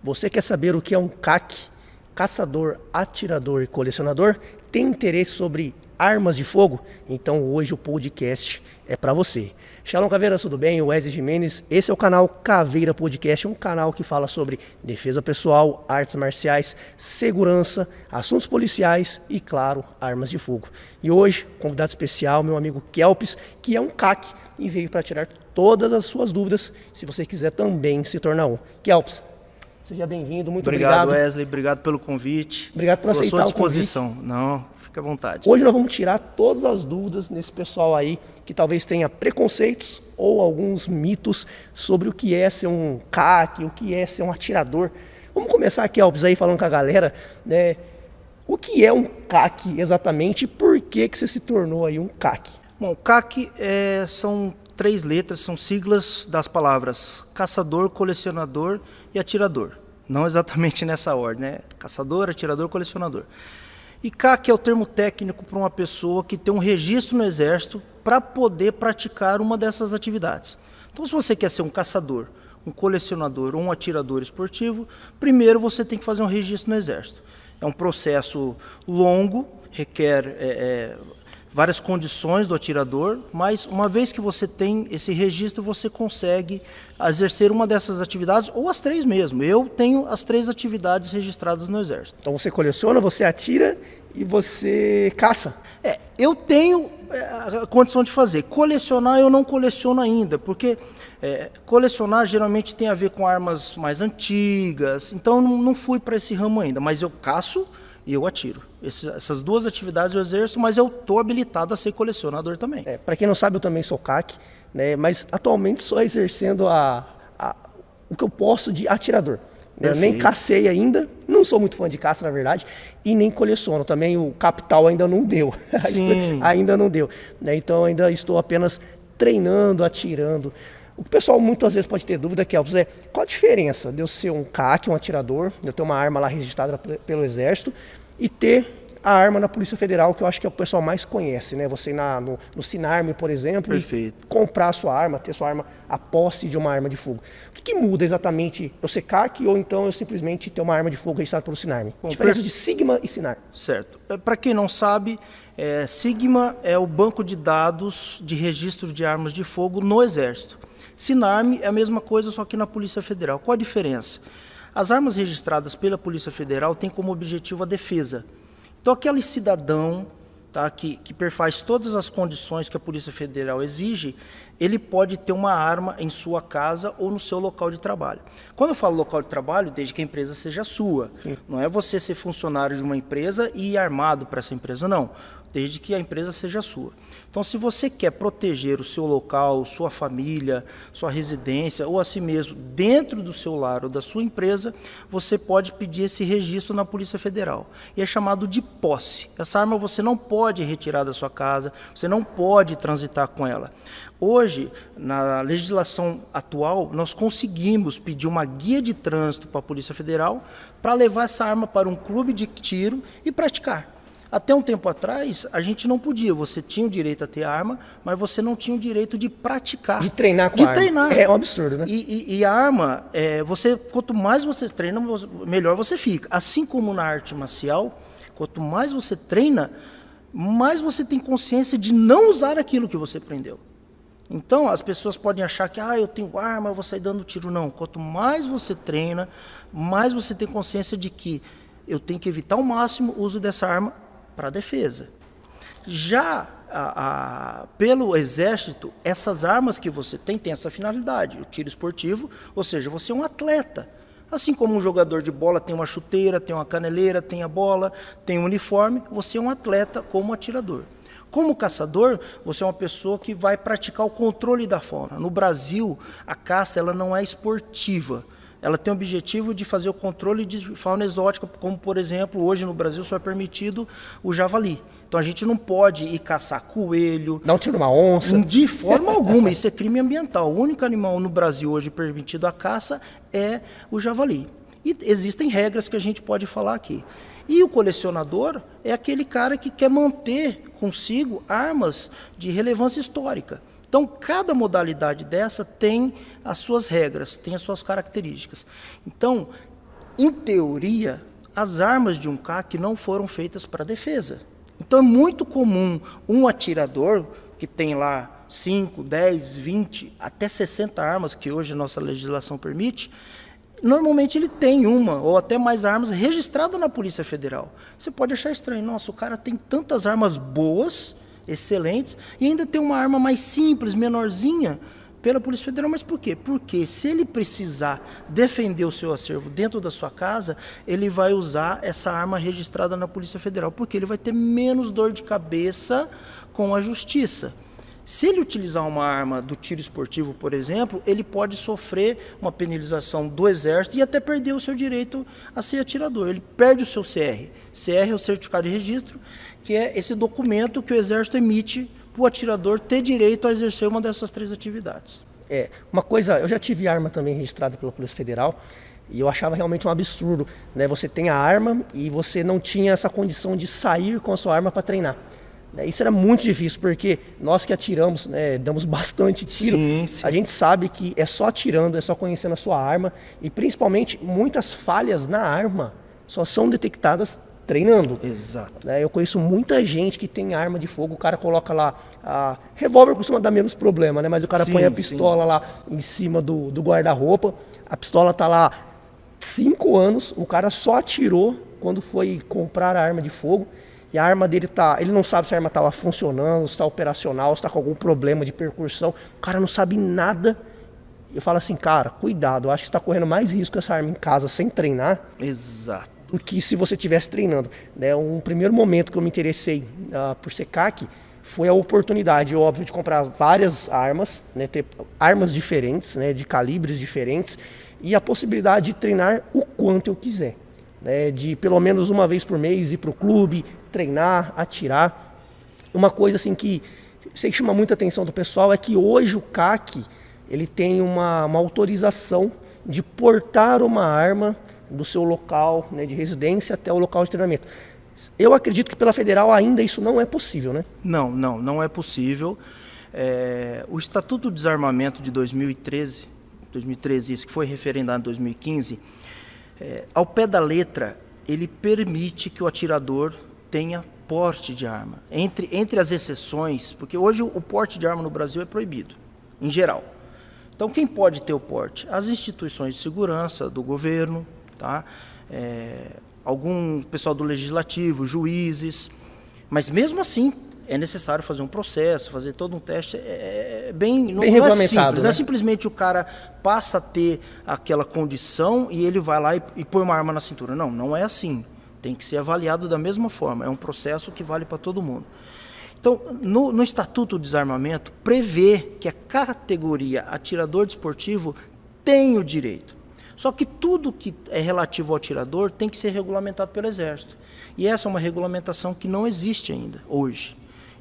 Você quer saber o que é um CAC, caçador, atirador e colecionador? Tem interesse sobre armas de fogo? Então hoje o podcast é para você. Shalom Caveiras, tudo bem? Wesley Jimenez, esse é o canal Caveira Podcast, um canal que fala sobre defesa pessoal, artes marciais, segurança, assuntos policiais e, claro, armas de fogo. E hoje, convidado especial, meu amigo Kelps, que é um CAC e veio para tirar todas as suas dúvidas, se você quiser também se tornar um. Kelps, seja bem-vindo, muito obrigado. Obrigado, Wesley, obrigado pelo convite. Obrigado por aceitar o convite. Estou à sua disposição. Não, fica à vontade. Hoje nós vamos tirar todas as dúvidas nesse pessoal aí que talvez tenha preconceitos ou alguns mitos sobre o que é ser um CAC, o que é ser um atirador. Vamos começar aqui, Kelps, aí falando com a galera, né? O que é um CAC exatamente e por que você se tornou aí um CAC? Bom, CAC são 3 letras, são siglas das palavras caçador, colecionador e atirador. Não exatamente nessa ordem, né? Caçador, atirador, colecionador. E CAC é o termo técnico para uma pessoa que tem um registro no Exército para poder praticar uma dessas atividades. Então, se você quer ser um caçador, um colecionador ou um atirador esportivo, primeiro você tem que fazer um registro no Exército. É um processo longo, requer várias condições do atirador, mas uma vez que você tem esse registro, você consegue exercer uma dessas atividades, ou as 3 mesmo. Eu tenho as 3 atividades registradas no Exército. Então você coleciona, você atira e você caça? Eu tenho a condição de fazer. Colecionar eu não coleciono ainda, porque colecionar geralmente tem a ver com armas mais antigas, então eu não fui para esse ramo ainda, mas eu caço e eu atiro. Essas 2 atividades eu exerço, mas eu estou habilitado a ser colecionador também. Para quem não sabe, eu também sou CAC, né, mas atualmente só exercendo o que eu posso de atirador. Eu nem cacei ainda, não sou muito fã de caça, na verdade, e nem coleciono. Também o capital ainda não deu. Ainda não deu. Né, então ainda estou apenas treinando, atirando. O que o pessoal muitas vezes pode ter dúvida, Kelps, qual a diferença de eu ser um CAC, um atirador, de eu ter uma arma lá registrada pelo Exército, e ter a arma na Polícia Federal, que eu acho que é o pessoal mais conhece, né? Você ir no Sinarme, por exemplo, e comprar a sua arma, ter sua arma, a posse de uma arma de fogo. O que muda exatamente eu ser CAC ou então eu simplesmente ter uma arma de fogo registrada pelo Sinarme? A diferença de Sigma e Sinarme. Certo. Para quem não sabe, Sigma é o banco de dados de registro de armas de fogo no Exército. Sinarme é a mesma coisa, só que na Polícia Federal. Qual a diferença? As armas registradas pela Polícia Federal têm como objetivo a defesa. Então, aquele cidadão, tá, que perfaz todas as condições que a Polícia Federal exige, ele pode ter uma arma em sua casa ou no seu local de trabalho. Quando eu falo local de trabalho, desde que a empresa seja sua. Sim. Não é você ser funcionário de uma empresa e ir armado para essa empresa, não. Desde que a empresa seja sua. Então, se você quer proteger o seu local, sua família, sua residência ou a si mesmo dentro do seu lar ou da sua empresa, você pode pedir esse registro na Polícia Federal. E é chamado de posse. Essa arma você não pode retirar da sua casa, você não pode transitar com ela. Hoje, na legislação atual, nós conseguimos pedir uma guia de trânsito para a Polícia Federal para levar essa arma para um clube de tiro e praticar. Até um tempo atrás, a gente não podia. Você tinha o direito a ter arma, mas você não tinha o direito de praticar. De treinar com a arma. De treinar. É um absurdo, né? E a arma, quanto mais você treina, melhor você fica. Assim como na arte marcial, quanto mais você treina, mais você tem consciência de não usar aquilo que você aprendeu. Então, as pessoas podem achar que eu tenho arma, eu vou sair dando tiro. Não. Quanto mais você treina, mais você tem consciência de que eu tenho que evitar ao máximo o uso dessa arma para a defesa. Já pelo Exército, essas armas que você tem essa finalidade, o tiro esportivo, ou seja, você é um atleta. Assim como um jogador de bola tem uma chuteira, tem uma caneleira, tem a bola, tem um uniforme, você é um atleta como atirador. Como caçador, você é uma pessoa que vai praticar o controle da fauna. No Brasil, a caça ela não é esportiva. Ela tem o objetivo de fazer o controle de fauna exótica, como, por exemplo, hoje no Brasil só é permitido o javali. Então a gente não pode ir caçar coelho. Não tira uma onça. De forma alguma, isso é crime ambiental. O único animal no Brasil hoje permitido a caça é o javali. E existem regras que a gente pode falar aqui. E o colecionador é aquele cara que quer manter consigo armas de relevância histórica. Então, cada modalidade dessa tem as suas regras, tem as suas características. Então, Em teoria, as armas de um CAC não foram feitas para defesa. Então é muito comum um atirador que tem lá 5, 10, 20, até 60 armas, que hoje a nossa legislação permite, normalmente ele tem uma ou até mais armas registradas na Polícia Federal. Você pode achar estranho, nossa, o cara tem tantas armas boas, excelentes, e ainda tem uma arma mais simples, menorzinha, pela Polícia Federal. Mas por quê? Porque se ele precisar defender o seu acervo dentro da sua casa, ele vai usar essa arma registrada na Polícia Federal, porque ele vai ter menos dor de cabeça com a justiça. Se ele utilizar uma arma do tiro esportivo, por exemplo, ele pode sofrer uma penalização do Exército e até perder o seu direito a ser atirador. Ele perde o seu CR. CR é o Certificado de Registro, que é esse documento que o Exército emite para o atirador ter direito a exercer uma dessas 3 atividades. Uma coisa, eu já tive arma também registrada pela Polícia Federal e eu achava realmente um absurdo, né? Você tem a arma e você não tinha essa condição de sair com a sua arma para treinar. Isso era muito difícil, porque nós que atiramos, né, damos bastante tiro, sim. A gente sabe que é só atirando, é só conhecendo a sua arma e principalmente muitas falhas na arma só são detectadas treinando. Exato. Eu conheço muita gente que tem arma de fogo, o cara coloca lá, a revólver costuma dar menos problema, né? Mas o cara põe a pistola lá em cima do guarda-roupa, a pistola tá lá 5 anos, o cara só atirou quando foi comprar a arma de fogo e a arma dele ele não sabe se a arma tá lá funcionando, se está operacional, se está com algum problema de percussão, o cara não sabe nada. Eu falo assim, cara, cuidado, eu acho que você está correndo mais risco com essa arma em casa sem treinar. Exato. Do que se você estivesse treinando. Um primeiro momento que eu me interessei por ser CAC foi a oportunidade, óbvio, de comprar várias armas, né, ter armas diferentes, né, de calibres diferentes, e a possibilidade de treinar o quanto eu quiser. Né, de pelo menos uma vez por mês ir para o clube, treinar, atirar. Uma coisa assim que sei que chama muita atenção do pessoal é que hoje o CAC ele tem uma autorização de portar uma arma do seu local, né, de residência até o local de treinamento. Eu acredito que pela federal ainda isso não é possível, né? Não é possível. O Estatuto do Desarmamento de 2013, isso que foi referendado em 2015, ao pé da letra, ele permite que o atirador tenha porte de arma. Entre as exceções, porque hoje o porte de arma no Brasil é proibido, em geral. Então quem pode ter o porte? As instituições de segurança do governo, tá? Algum pessoal do legislativo, juízes, mas mesmo assim é necessário fazer um processo, fazer todo um teste, bem regulamentado, é simples, né? Não é simplesmente o cara passa a ter aquela condição e ele vai lá e põe uma arma na cintura. Não é assim, tem que ser avaliado da mesma forma, é um processo que vale para todo mundo. Então, no Estatuto do Desarmamento, prevê que a categoria atirador desportivo tem o direito. Só que tudo que é relativo ao atirador tem que ser regulamentado pelo Exército. E essa é uma regulamentação que não existe ainda, hoje.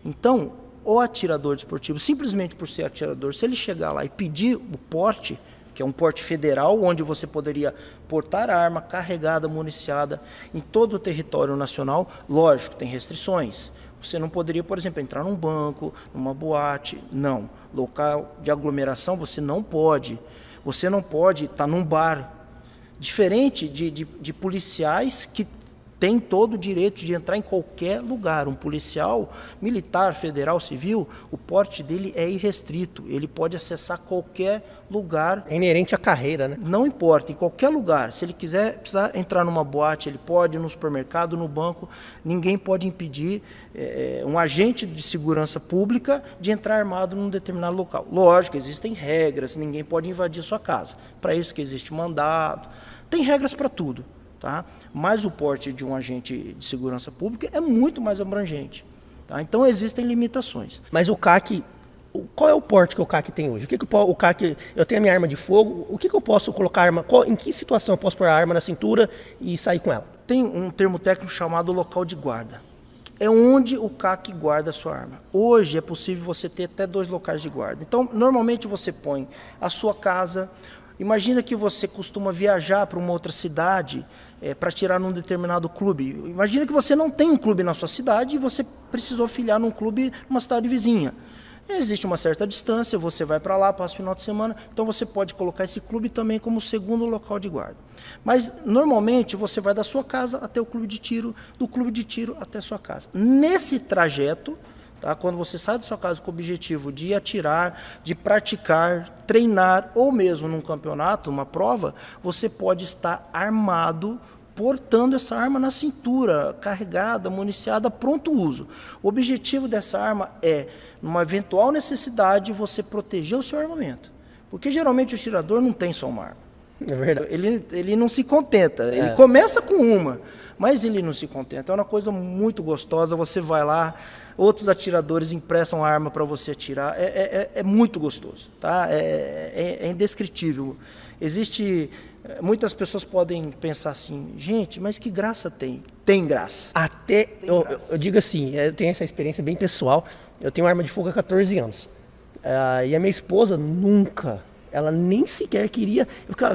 Então, o atirador desportivo, simplesmente por ser atirador, se ele chegar lá e pedir o porte, que é um porte federal, onde você poderia portar a arma carregada, municiada, em todo o território nacional, lógico, tem restrições. Você não poderia, por exemplo, entrar num banco, numa boate, não. Local de aglomeração você não pode. Você não pode estar num bar. Diferente de policiais que têm todo o direito de entrar em qualquer lugar. Um policial militar, federal, civil, o porte dele é irrestrito. Ele pode acessar qualquer lugar. É inerente à carreira, né? Não importa, em qualquer lugar. Se ele precisar entrar numa boate, ele pode, no supermercado, no banco. Ninguém pode impedir um agente de segurança pública de entrar armado num determinado local. Lógico, existem regras, ninguém pode invadir sua casa. Para isso que existe mandado. Tem regras para tudo, tá? Mas o porte de um agente de segurança pública é muito mais abrangente, tá? Então existem limitações. Mas o CAC, qual é o porte que o CAC tem hoje? O CAC, eu tenho a minha arma de fogo, o que eu posso colocar arma? Em que situação eu posso pôr a arma na cintura e sair com ela? Tem um termo técnico chamado local de guarda. É onde o CAC guarda a sua arma. Hoje é possível você ter até 2 locais de guarda. Então, normalmente você põe a sua casa. Imagina que você costuma viajar para uma outra cidade para atirar num determinado clube. Imagina que você não tem um clube na sua cidade e você precisou filiar num clube numa cidade vizinha. Existe uma certa distância, você vai para lá, passa o final de semana, então você pode colocar esse clube também como segundo local de guarda. Mas, normalmente, você vai da sua casa até o clube de tiro, do clube de tiro até a sua casa. Nesse trajeto, tá, quando você sai da sua casa com o objetivo de atirar, de praticar, treinar, ou mesmo num campeonato, uma prova, você pode estar armado, portando essa arma na cintura, carregada, municiada, pronto uso. O objetivo dessa arma é, numa eventual necessidade, você proteger o seu armamento. Porque geralmente o atirador não tem só uma arma. É verdade. Ele não se contenta. Ele começa com uma, mas ele não se contenta. É uma coisa muito gostosa. Você vai lá, outros atiradores emprestam a arma para você atirar. É muito gostoso, tá? É indescritível. Muitas pessoas podem pensar assim, gente, mas que graça tem? Tem graça. Eu digo assim, eu tenho essa experiência bem pessoal. Eu tenho arma de fogo há 14 anos. E a minha esposa nunca, ela nem sequer queria.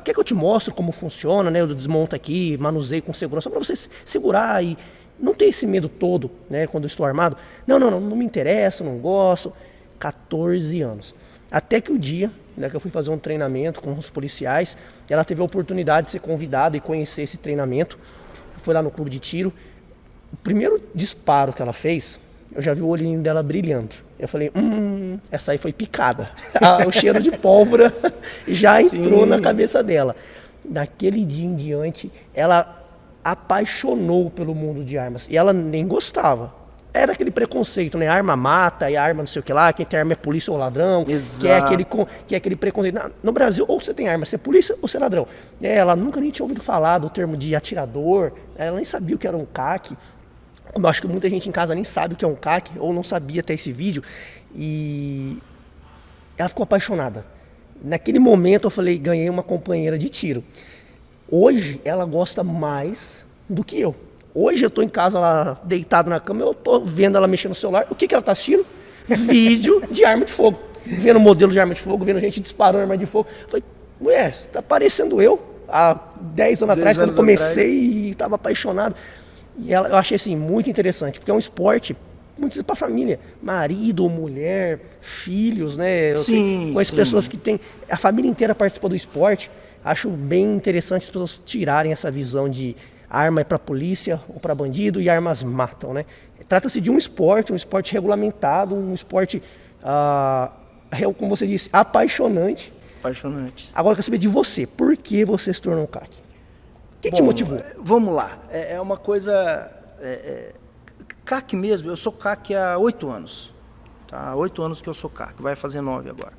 Quer que eu te mostre como funciona, né? Eu desmonto aqui, manuseio com segurança, só para você segurar e não ter esse medo todo, né? Quando eu estou armado. Não me interessa, não gosto. 14 anos. Até que o dia, né, que eu fui fazer um treinamento com os policiais, ela teve a oportunidade de ser convidada e conhecer esse treinamento. Foi lá no clube de tiro. O primeiro disparo que ela fez, eu já vi o olhinho dela brilhando. Eu falei, essa aí foi picada. O cheiro de pólvora já entrou na cabeça dela. Daquele dia em diante, ela apaixonou pelo mundo de armas. E ela nem gostava. Era aquele preconceito, né? Arma mata, e arma não sei o que lá, quem tem arma é polícia ou ladrão. Exato. Que é aquele preconceito. No Brasil, ou você tem arma, você é polícia ou você é ladrão. Ela nunca nem tinha ouvido falar do termo de atirador, ela nem sabia o que era um CAC. Eu acho que muita gente em casa nem sabe o que é um CAC, ou não sabia até esse vídeo. E ela ficou apaixonada. Naquele momento eu falei, ganhei uma companheira de tiro. Hoje ela gosta mais do que eu. Hoje eu tô em casa lá, deitado na cama, eu tô vendo ela mexendo no celular. O que ela tá assistindo? Vídeo de arma de fogo. Vendo modelo de arma de fogo, vendo gente disparando arma de fogo. Eu falei, mulher, você tá parecendo eu. Há 10 anos atrás, quando comecei e tava apaixonado. E eu achei assim, muito interessante, porque é um esporte muito para a família. Marido, mulher, filhos, né? Eu conheço pessoas que têm... A família inteira participa do esporte. Acho bem interessante as pessoas tirarem essa visão de arma é para polícia ou para bandido e armas matam, né? Trata-se de um esporte regulamentado, um esporte, como você disse, apaixonante. Apaixonante. Agora eu quero saber de você, por que você se tornou um CAC? O que te motivou? Vamos lá, é uma coisa... CAC mesmo, eu sou CAC há 8 anos. Tá? Há 8 anos que eu sou CAC, vai fazer 9 agora.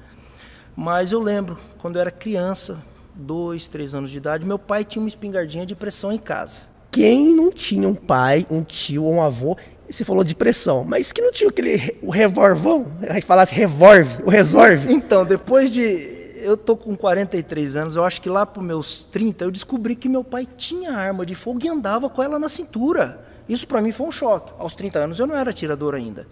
Mas eu lembro, quando eu era criança, 2, 3 anos de idade, meu pai tinha uma espingardinha de pressão em casa. Quem não tinha um pai, um tio ou um avô, você falou de pressão, mas que não tinha o revolvão, a gente falasse o resolve. Então, depois de... Eu tô com 43 anos, eu acho que lá para os meus 30, eu descobri que meu pai tinha arma de fogo e andava com ela na cintura. Isso para mim foi um choque. Aos 30 anos eu não era atirador ainda.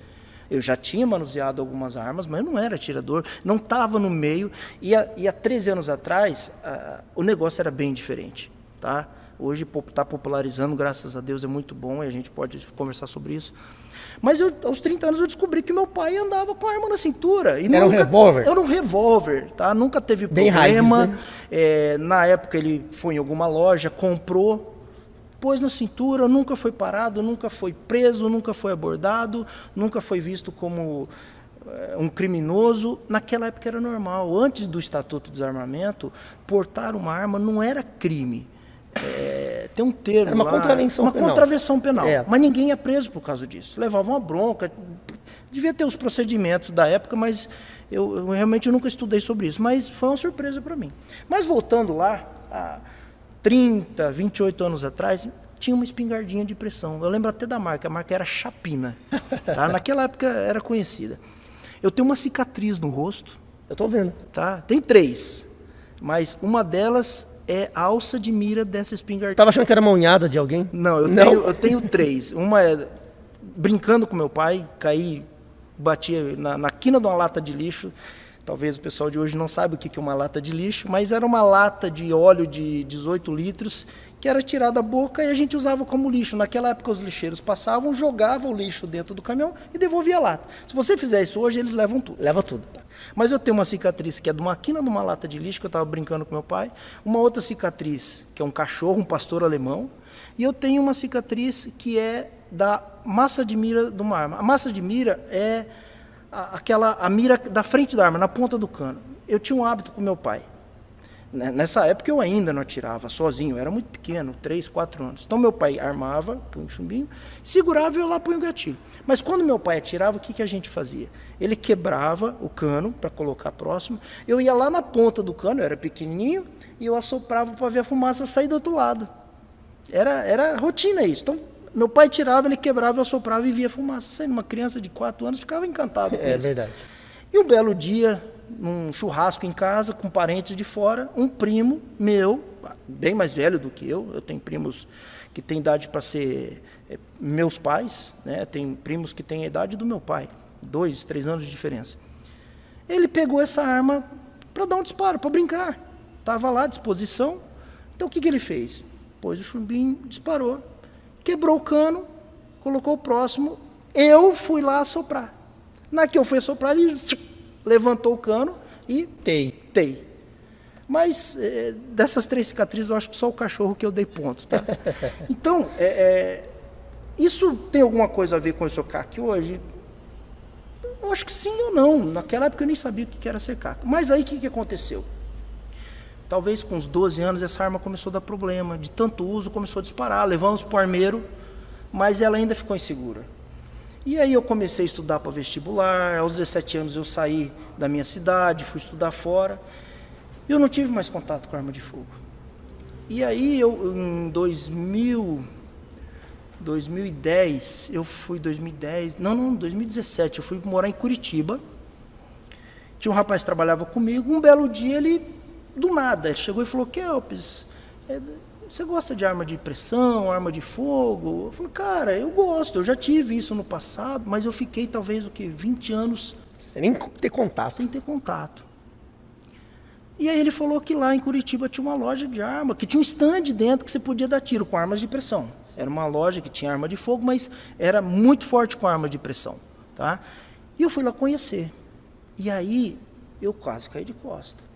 Eu já tinha manuseado algumas armas, mas eu não era atirador, não estava no meio. E há 13 anos atrás, o negócio era bem diferente. Tá? Hoje está popularizando, graças a Deus, é muito bom e a gente pode conversar sobre isso. Mas aos 30 anos eu descobri que meu pai andava com a arma na cintura. E era um revólver? Era um revólver, tá? Nunca teve bem problema. Raiz, né? Na época ele foi em alguma loja, comprou, pôs na cintura, nunca foi parado, nunca foi preso, nunca foi abordado, nunca foi visto como um criminoso. Naquela época era normal. Antes do Estatuto de Desarmamento, portar uma arma não era crime. Tem um termo era uma lá, contravenção penal. Contravenção penal. Mas ninguém ia preso por causa disso. Levava uma bronca. Devia ter os procedimentos da época, mas eu realmente nunca estudei sobre isso. Mas foi uma surpresa para mim. Mas voltando lá, 30, 28 anos atrás, tinha uma espingardinha de pressão. Eu lembro até da marca, a marca era Chapina. Tá? Naquela época era conhecida. Eu tenho uma cicatriz no rosto. Eu tô vendo. Tá? Tenho 3, mas uma delas é a alça de mira dessa espingardinha. Tava achando que era uma unhada de alguém? Não, eu tenho 3. Uma é brincando com meu pai, caí, bati na quina de uma lata de lixo, talvez o pessoal de hoje não saiba o que é uma lata de lixo, mas era uma lata de óleo de 18 litros que era tirada da boca e a gente usava como lixo. Naquela época os lixeiros passavam, jogavam o lixo dentro do caminhão e devolvia a lata. Se você fizer isso hoje, eles levam tudo. Leva tudo. Mas eu tenho uma cicatriz que é de uma quina de uma lata de lixo, que eu estava brincando com meu pai, uma outra cicatriz que é um cachorro, um pastor alemão, e eu tenho uma cicatriz que é da massa de mira de uma arma. A massa de mira é a mira da frente da arma, na ponta do cano. Eu tinha um hábito com meu pai. Nessa época eu ainda não atirava sozinho, eu era muito pequeno, 3, 4 anos. Então meu pai armava, punha o chumbinho, segurava e eu lá punha o gatilho. Mas quando meu pai atirava, o que a gente fazia? Ele quebrava o cano para colocar próximo, eu ia lá na ponta do cano, eu era pequenininho, e eu assoprava para ver a fumaça sair do outro lado. Era rotina isso. Então meu pai tirava, ele quebrava, eu assoprava e via a fumaça saindo. Uma criança de 4 anos ficava encantado com isso. É verdade. E um belo dia, num churrasco em casa, com parentes de fora, um primo meu, bem mais velho do que eu tenho primos que têm idade para ser meus pais, né? Tem primos que têm a idade do meu pai, 2, 3 anos de diferença. Ele pegou essa arma para dar um disparo, para brincar. Estava lá à disposição. Então o que ele fez? Pôs o chumbinho, disparou, quebrou o cano, colocou o próximo, eu fui lá assoprar. Na que eu fui assoprar, ele levantou o cano e tei. Mas dessas 3 cicatrizes, eu acho que só o cachorro que eu dei ponto, tá? Então, isso tem alguma coisa a ver com o seu CAC hoje? Eu acho que sim ou não. Naquela época eu nem sabia o que era ser CAC. Mas aí o que aconteceu? Talvez com uns 12 anos essa arma começou a dar problema. De tanto uso, começou a disparar. Levamos para o armeiro, mas ela ainda ficou insegura. E aí eu comecei a estudar para vestibular, aos 17 anos eu saí da minha cidade, fui estudar fora, e eu não tive mais contato com arma de fogo. E aí eu, em 2017, eu fui morar em Curitiba, tinha um rapaz que trabalhava comigo, um belo dia ele, do nada, chegou e falou, Kelps, você gosta de arma de pressão, arma de fogo? Eu falei, cara, eu gosto, eu já tive isso no passado, mas eu fiquei talvez 20 anos sem nem ter contato. Sem ter contato. E aí ele falou que lá em Curitiba tinha uma loja de arma, que tinha um stand dentro que você podia dar tiro com armas de pressão. Era uma loja que tinha arma de fogo, mas era muito forte com arma de pressão. Tá? E eu fui lá conhecer. E aí eu quase caí de costa.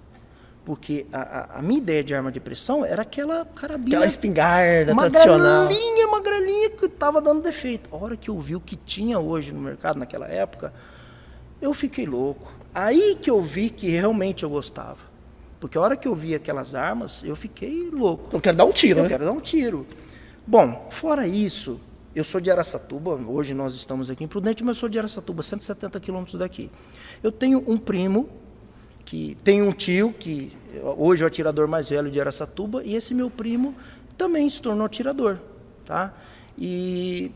Porque a minha ideia de arma de pressão era aquela carabina... Aquela espingarda tradicional. Magrelinha que estava dando defeito. A hora que eu vi o que tinha hoje no mercado naquela época, eu fiquei louco. Aí que eu vi que realmente eu gostava. Porque a hora que eu vi aquelas armas, eu fiquei louco. Eu quero dar um tiro, né? Eu quero dar um tiro. Bom, fora isso, eu sou de Araçatuba, hoje nós estamos aqui em Prudente, mas eu sou de Araçatuba, 170 quilômetros daqui. Eu tenho um primo... que tem um tio, que hoje é o atirador mais velho de Araçatuba, e esse meu primo também se tornou atirador. Tá? E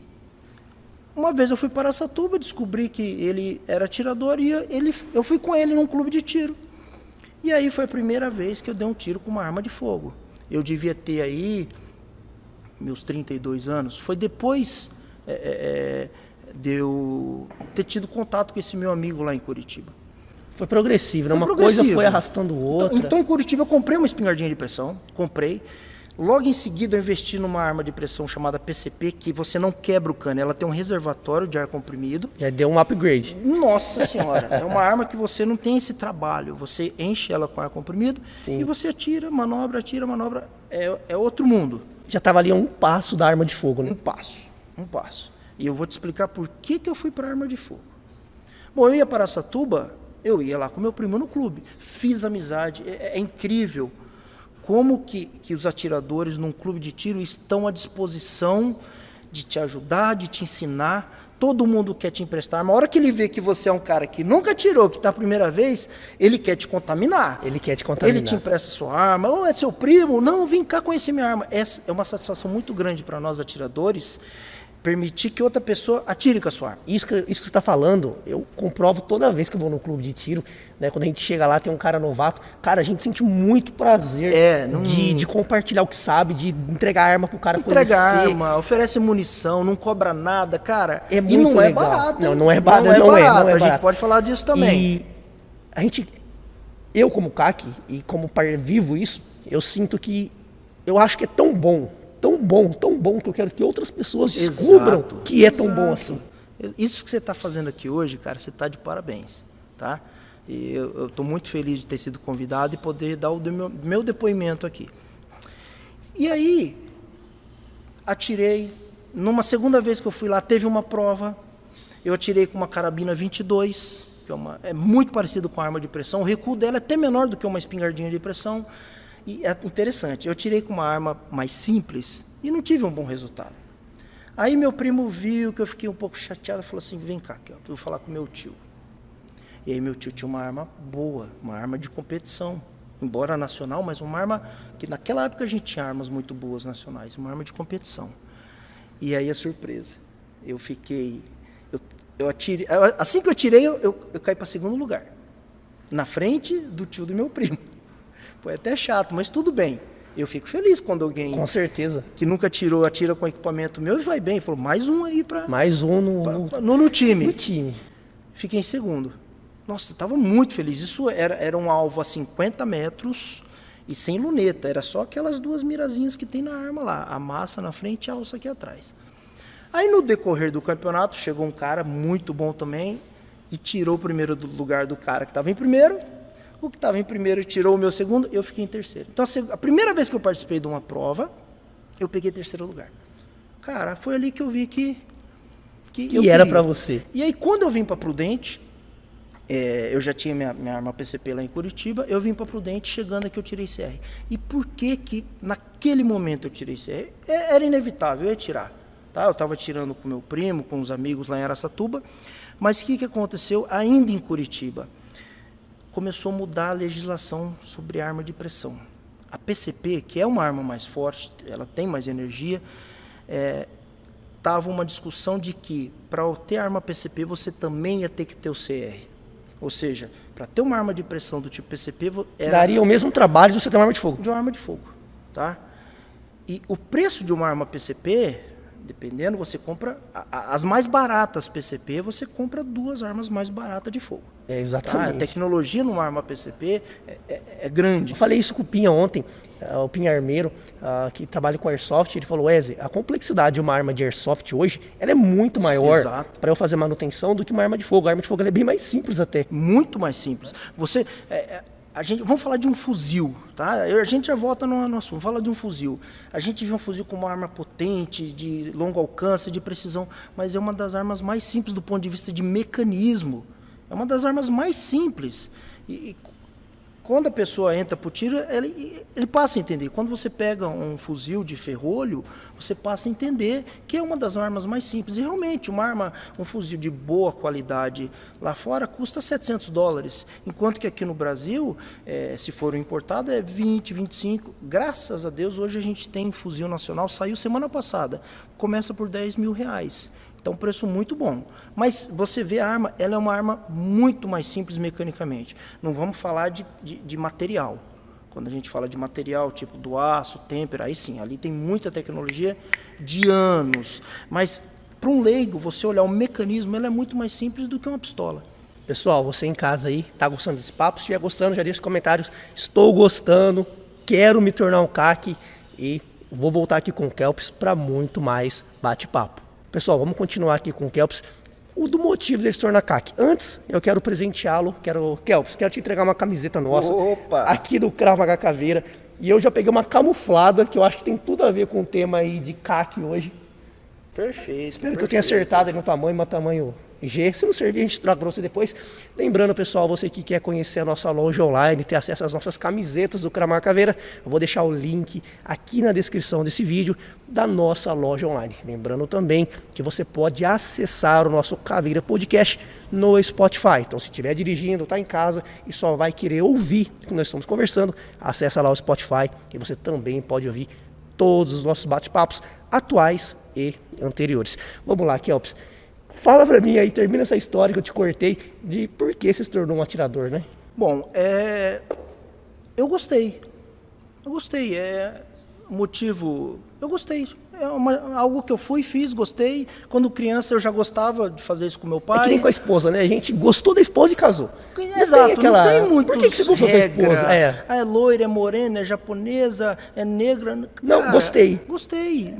uma vez eu fui para Araçatuba, descobri que ele era atirador, e eu fui com ele num clube de tiro. E aí foi a primeira vez que eu dei um tiro com uma arma de fogo. Eu devia ter aí meus 32 anos. Foi depois de eu ter tido contato com esse meu amigo lá em Curitiba. Foi progressivo, né? Uma coisa foi arrastando outra. Então, em Curitiba, eu comprei uma espingardinha de pressão, Logo em seguida, eu investi numa arma de pressão chamada PCP, que você não quebra o cano, ela tem um reservatório de ar comprimido. Já deu um upgrade. Nossa senhora, é uma arma que você não tem esse trabalho, você enche ela com ar comprimido. Sim. E você atira, manobra, é outro mundo. Já estava ali a um passo da arma de fogo, né? Um passo. E eu vou te explicar por que eu fui para a arma de fogo. Bom, eu ia para Araçatuba, eu ia lá com meu primo no clube, fiz amizade, é incrível como que os atiradores num clube de tiro estão à disposição de te ajudar, de te ensinar, todo mundo quer te emprestar arma. A hora que ele vê que você é um cara que nunca atirou, que está a primeira vez, ele quer te contaminar. Ele te empresta sua arma, ou é seu primo, não, vem cá conhecer minha arma. Essa é uma satisfação muito grande para nós atiradores, permitir que outra pessoa atire com a sua arma. Isso que você está falando, eu comprovo toda vez que eu vou no clube de tiro, né? Quando a gente chega lá, tem um cara novato, cara, a gente sente muito prazer de compartilhar o que sabe, de entregar arma pro cara conhecer. Entregar arma, oferece munição, não cobra nada, cara. É muito e não legal. É barato. Não é barato. A gente pode falar disso também. E a gente eu como CAC e como pai vivo isso, eu sinto que, eu acho que é tão bom, que eu quero que outras pessoas descubram que é tão bom assim. Isso que você está fazendo aqui hoje, cara, você está de parabéns, tá? E eu estou muito feliz de ter sido convidado e poder dar o meu depoimento aqui. E aí, atirei. Numa segunda vez que eu fui lá, teve uma prova. Eu atirei com uma carabina 22, que é muito parecido com a arma de pressão. O recuo dela é até menor do que uma espingardinha de pressão. E é interessante, eu atirei com uma arma mais simples e não tive um bom resultado. Aí meu primo viu que eu fiquei um pouco chateado e falou assim, vem cá, eu vou falar com meu tio. E aí meu tio tinha uma arma boa, uma arma de competição, embora nacional, mas uma arma que naquela época a gente tinha armas muito boas nacionais, uma arma de competição. E aí a surpresa, eu atirei, assim que eu atirei, eu caí para segundo lugar, na frente do tio do meu primo. Foi até chato, mas tudo bem. Eu fico feliz quando alguém... Com certeza. Que nunca atira com equipamento meu e vai bem. Falou, mais um aí para... Mais um no time. No time. Fiquei em segundo. Nossa, eu estava muito feliz. Isso era um alvo a 50 metros e sem luneta. Era só aquelas duas mirazinhas que tem na arma lá. A massa na frente e a alça aqui atrás. Aí no decorrer do campeonato, chegou um cara muito bom também e tirou o primeiro lugar do cara que estava em primeiro. O que estava em primeiro tirou o meu segundo, eu fiquei em terceiro. Então, a primeira vez que eu participei de uma prova, eu peguei terceiro lugar. Cara, foi ali que eu vi que era para você. E aí, quando eu vim para Prudente, eu já tinha minha arma PCP lá em Curitiba, eu vim para Prudente, chegando aqui eu tirei CR. E por que naquele momento eu tirei CR? Era inevitável, eu ia tirar. Tá? Eu estava tirando com meu primo, com os amigos lá em Araçatuba, mas o que aconteceu ainda em Curitiba? Começou a mudar a legislação sobre arma de pressão. A PCP, que é uma arma mais forte, ela tem mais energia, estava uma discussão de que para ter arma PCP você também ia ter que ter o CR. Ou seja, para ter uma arma de pressão do tipo PCP... daria o mesmo trabalho de você ter uma arma de fogo. De uma arma de fogo. Tá? E o preço de uma arma PCP... Dependendo, você compra as mais baratas PCP, você compra duas armas mais baratas de fogo. Exatamente. Tá? A tecnologia numa arma PCP é grande. Eu falei isso com o Pinha ontem, o Pinha Armeiro, que trabalha com Airsoft, ele falou, Wesley, a complexidade de uma arma de Airsoft hoje, ela é muito maior para eu fazer manutenção do que uma arma de fogo. A arma de fogo ela é bem mais simples até. Muito mais simples. Você... vamos falar de um fuzil, tá? A gente já volta no assunto. Vamos falar de um fuzil. A gente vê um fuzil como uma arma potente, de longo alcance, de precisão, mas é uma das armas mais simples do ponto de vista de mecanismo. É uma das armas mais simples. E quando a pessoa entra para o tiro, ele passa a entender. Quando você pega um fuzil de ferrolho, você passa a entender que é uma das armas mais simples. E realmente, um fuzil de boa qualidade lá fora custa $700, enquanto que aqui no Brasil, se for importado, é 20, 25. Graças a Deus, hoje a gente tem fuzil nacional, saiu semana passada, começa por R$10 mil. Então, preço muito bom. Mas você vê a arma, ela é uma arma muito mais simples mecanicamente. Não vamos falar de material. Quando a gente fala de material, tipo do aço, têmpera, aí sim, ali tem muita tecnologia de anos. Mas, para um leigo, você olhar o mecanismo, ela é muito mais simples do que uma pistola. Pessoal, você em casa aí, tá gostando desse papo? Se estiver gostando, já deixa os comentários. Estou gostando, quero me tornar um CAC e vou voltar aqui com o Kelps para muito mais bate-papo. Pessoal, vamos continuar aqui com o Kelps, do motivo dele se tornar CAC. Antes, eu quero presenteá-lo, Kelps, quero te entregar uma camiseta nossa, aqui do Krav Maga Caveira, e eu já peguei uma camuflada, que eu acho que tem tudo a ver com o tema aí de CAC hoje. Perfeito. Espero que eu tenha acertado aí no tamanho, meu tamanho G. Se não servir, a gente troca para você depois. Lembrando, pessoal, você que quer conhecer a nossa loja online, ter acesso às nossas camisetas do Krav Maga Caveira, eu vou deixar o link aqui na descrição desse vídeo da nossa loja online. Lembrando também que você pode acessar o nosso Caveira Podcast no Spotify. Então, se estiver dirigindo, está em casa e só vai querer ouvir o que nós estamos conversando, acessa lá o Spotify e você também pode ouvir todos os nossos bate-papos atuais e anteriores. Vamos lá, Kelps. Fala pra mim aí, termina essa história que eu te cortei de por que você se tornou um atirador, né? Bom, eu gostei. motivo, eu gostei. É algo que eu fiz, gostei. Quando criança eu já gostava de fazer isso com meu pai. É que nem com a esposa, né? A gente gostou da esposa e casou. Exato, não tem muitos Por que você gostou da esposa? É loira, é morena, é japonesa, é negra. Cara, não, gostei. Gostei,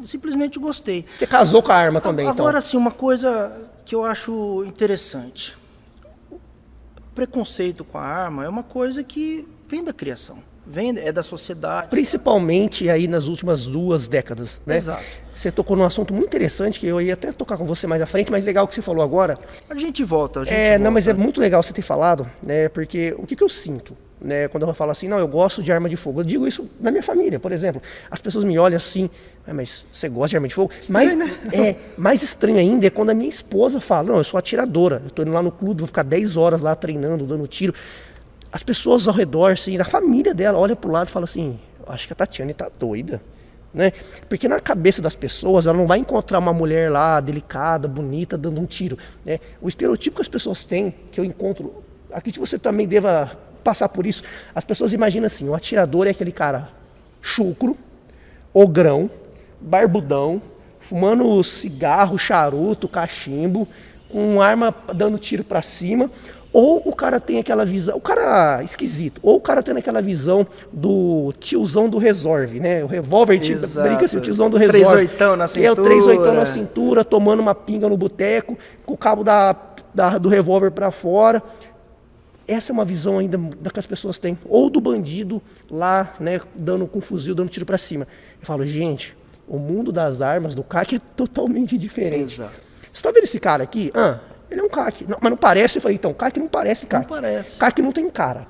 simplesmente gostei. Você casou com a arma também, então? Agora, sim, uma coisa que eu acho interessante. O preconceito com a arma é uma coisa que vem da criação. É da sociedade. Principalmente aí nas últimas 2 décadas, né? Exato. Você tocou num assunto muito interessante, que eu ia até tocar com você mais à frente, mas legal o que você falou agora. A gente volta. Não, mas é muito legal você ter falado, né? Porque o que eu sinto, né? Quando eu falo assim, não, eu gosto de arma de fogo. Eu digo isso na minha família, por exemplo. As pessoas me olham assim, mas você gosta de arma de fogo? Estranho, mas né? mais estranho ainda é quando a minha esposa fala, não, eu sou atiradora. Eu tô indo lá no clube, vou ficar 10 horas lá treinando, dando tiro. As pessoas ao redor, assim, a família dela olha pro lado e fala assim, acho que a Tatiane tá doida, né? Porque na cabeça das pessoas, ela não vai encontrar uma mulher lá, delicada, bonita, dando um tiro, né? O estereotipo que as pessoas têm, que eu encontro, acredito que você também deva passar por isso, as pessoas imaginam assim, o atirador é aquele cara chucro, ogrão, barbudão, fumando cigarro, charuto, cachimbo, com arma dando tiro pra cima. Ou o cara tem aquela visão, o cara esquisito, ou o cara tem aquela visão do tiozão do resolve, né? O revólver, brinca assim, o tiozão do resolve. 38 na cintura. É, o 38 na cintura, tomando uma pinga no boteco, com o cabo do revólver para fora. Essa é uma visão ainda da que as pessoas têm. Ou do bandido lá, né, dando com fuzil, dando tiro para cima. Eu falo, gente, o mundo das armas, do CAC é totalmente diferente. Exato. Você tá vendo esse cara aqui? Ele é um CAC. Não, mas não parece? Eu falei, então, CAC não parece CAC. Não parece. CAC não tem cara.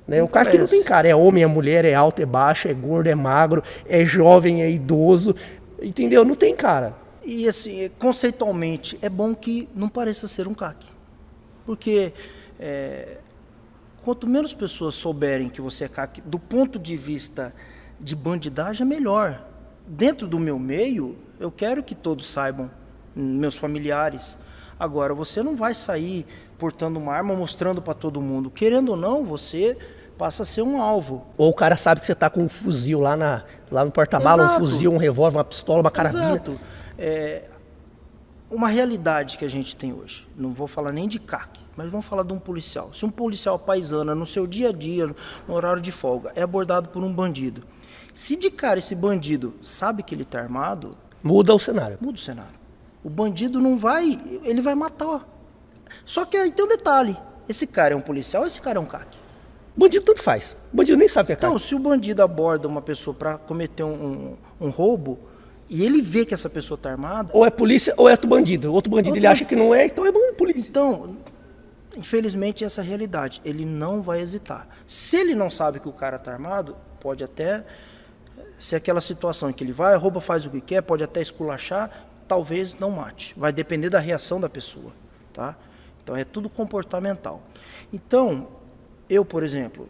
Né? Não o CAC não tem cara. É homem, é mulher, é alto, é baixo, é gordo, é magro, é jovem, é idoso. Entendeu? Não tem cara. E assim, conceitualmente, é bom que não pareça ser um CAC. Porque quanto menos pessoas souberem que você é CAC, do ponto de vista de bandidagem, é melhor. Dentro do meu meio, eu quero que todos saibam, meus familiares. Agora, você não vai sair portando uma arma, mostrando para todo mundo. Querendo ou não, você passa a ser um alvo. Ou o cara sabe que você está com um fuzil lá no porta-mala, um fuzil, um revólver, uma pistola, uma carabina. Exato. Uma realidade que a gente tem hoje, não vou falar nem de CAC, mas vamos falar de um policial. Se um policial paisana, no seu dia a dia, no horário de folga, é abordado por um bandido, se de cara esse bandido sabe que ele está armado... Muda o cenário. Muda o cenário. O bandido não vai, ele vai matar. Só que aí tem um detalhe, esse cara é um policial ou esse cara é um CAC? Bandido tanto faz. O bandido nem sabe o que é CAC. Então, se o bandido aborda uma pessoa para cometer um roubo, e ele vê que essa pessoa está armada... Ou é polícia ou é outro bandido. Outro bandido ele acha que não é, então é polícia. Então, infelizmente, essa é a realidade. Ele não vai hesitar. Se ele não sabe que o cara está armado, pode até ser aquela situação em que ele vai, rouba, faz o que quer, pode até esculachar, talvez não mate. Vai depender da reação da pessoa, tá? Então, é tudo comportamental. Então, eu, por exemplo,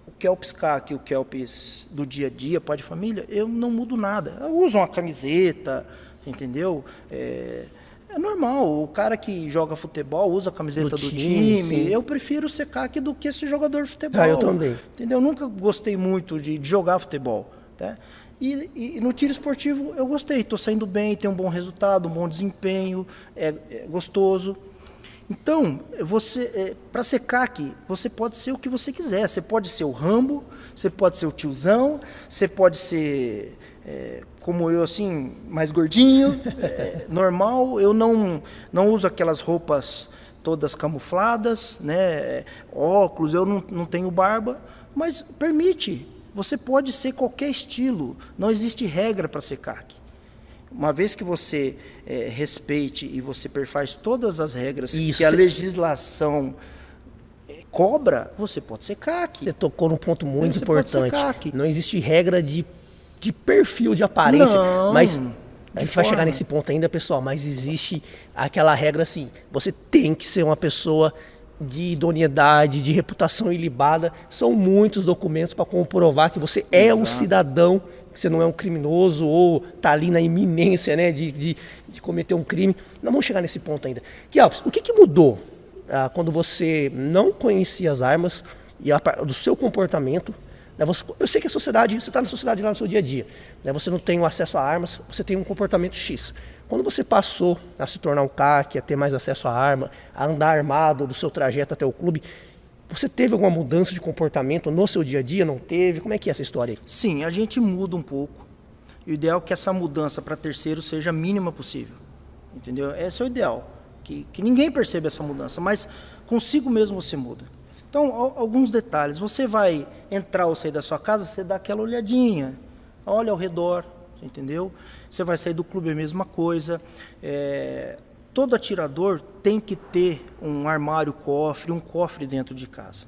o Kelps CAC e o Kelps do dia a dia, pai de família, eu não mudo nada. Eu uso uma camiseta, entendeu? É normal. O cara que joga futebol usa a camiseta do time. Eu prefiro ser CAC do que ser jogador de futebol. Eu também. Entendeu? Eu nunca gostei muito de jogar futebol, tá? E no tiro esportivo eu gostei, estou saindo bem, tenho um bom resultado, um bom desempenho, é gostoso. Então, para ser CAC, você pode ser o que você quiser. Você pode ser o Rambo, você pode ser o tiozão, você pode ser, como eu, assim, mais gordinho, normal. Eu não uso aquelas roupas todas camufladas, né? Óculos, eu não tenho barba, mas permite. Você pode ser qualquer estilo, não existe regra para ser CAC. Uma vez que você respeite e você perfaz todas as regras que a legislação cobra, você pode ser CAC. Você tocou num ponto muito importante. Não existe regra de perfil, de aparência, mas a gente vai chegar nesse ponto ainda, pessoal, mas existe aquela regra assim, você tem que ser uma pessoa de idoneidade, de reputação ilibada. São muitos documentos para comprovar que você é um cidadão, que você não é um criminoso ou está ali na iminência, né, de cometer um crime. Não vamos chegar nesse ponto ainda. Kelps, o que mudou quando você não conhecia as armas e do seu comportamento Né? Eu sei que a sociedade, você está na sociedade lá no seu dia a dia, né? Você não tem o acesso a armas, você tem um comportamento X. Quando você passou a se tornar um CAC, a ter mais acesso à arma, a andar armado do seu trajeto até o clube, você teve alguma mudança de comportamento no seu dia a dia? Não teve? Como é que é essa história aí? Sim, a gente muda um pouco. E o ideal é que essa mudança para terceiro seja a mínima possível. Entendeu? Esse é o ideal. Que ninguém perceba essa mudança, mas consigo mesmo você muda. Então, alguns detalhes. Você vai entrar ou sair da sua casa, você dá aquela olhadinha, olha ao redor, entendeu? Você vai sair do clube, é a mesma coisa. Todo atirador tem que ter um armário cofre, um cofre dentro de casa.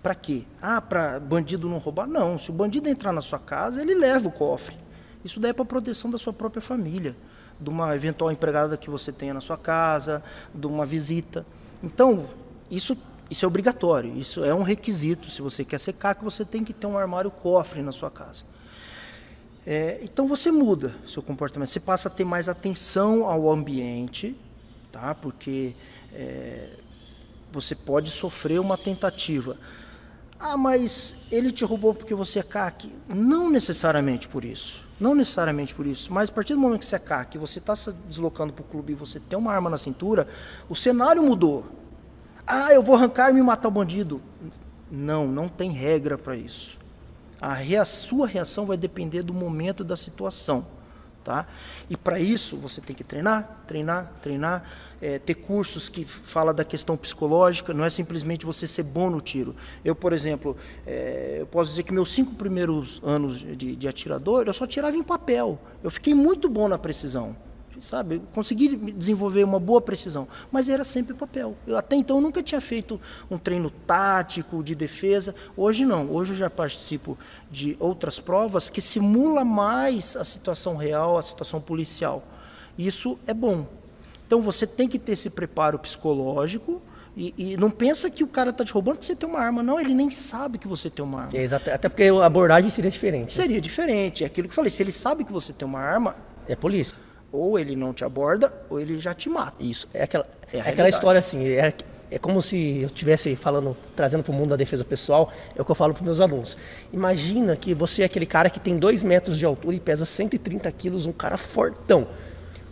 Para quê? Para bandido não roubar? Não, se o bandido entrar na sua casa, ele leva o cofre. Isso daí é para proteção da sua própria família, de uma eventual empregada que você tenha na sua casa, de uma visita. Então, isso é obrigatório, isso é um requisito. Se você quer ser CAC, você tem que ter um armário cofre na sua casa. Então você muda seu comportamento, você passa a ter mais atenção ao ambiente, tá? Porque você pode sofrer uma tentativa. Mas ele te roubou porque você é CAC? Não necessariamente por isso. Não necessariamente por isso, mas a partir do momento que você é CAC, você está se deslocando para o clube e você tem uma arma na cintura, o cenário mudou. Eu vou arrancar e me matar o bandido. Não tem regra para isso. Sua reação vai depender do momento da situação. Tá? E para isso você tem que treinar, ter cursos que falam da questão psicológica, não é simplesmente você ser bom no tiro. Eu, por exemplo, eu posso dizer que meus 5 primeiros anos de atirador, eu só tirava em papel. Eu fiquei muito bom na precisão, sabe? Eu consegui desenvolver uma boa precisão, mas era sempre papel. Até então eu nunca tinha feito um treino tático de defesa. Hoje não, hoje eu já participo de outras provas que simula mais a situação real, a situação policial. Isso é bom. Então você tem que ter esse preparo psicológico e não pensa que o cara está te roubando porque você tem uma arma. Não, ele nem sabe que você tem uma arma. Exato, até porque a abordagem seria diferente. Seria diferente, é aquilo que eu falei, se ele sabe que você tem uma arma... É polícia. Ou ele não te aborda, ou ele já te mata. Isso, aquela história assim, é como se eu estivesse falando, trazendo para o mundo da defesa pessoal, é o que eu falo para os meus alunos. Imagina que você é aquele cara que tem 2 metros de altura e pesa 130 quilos, um cara fortão.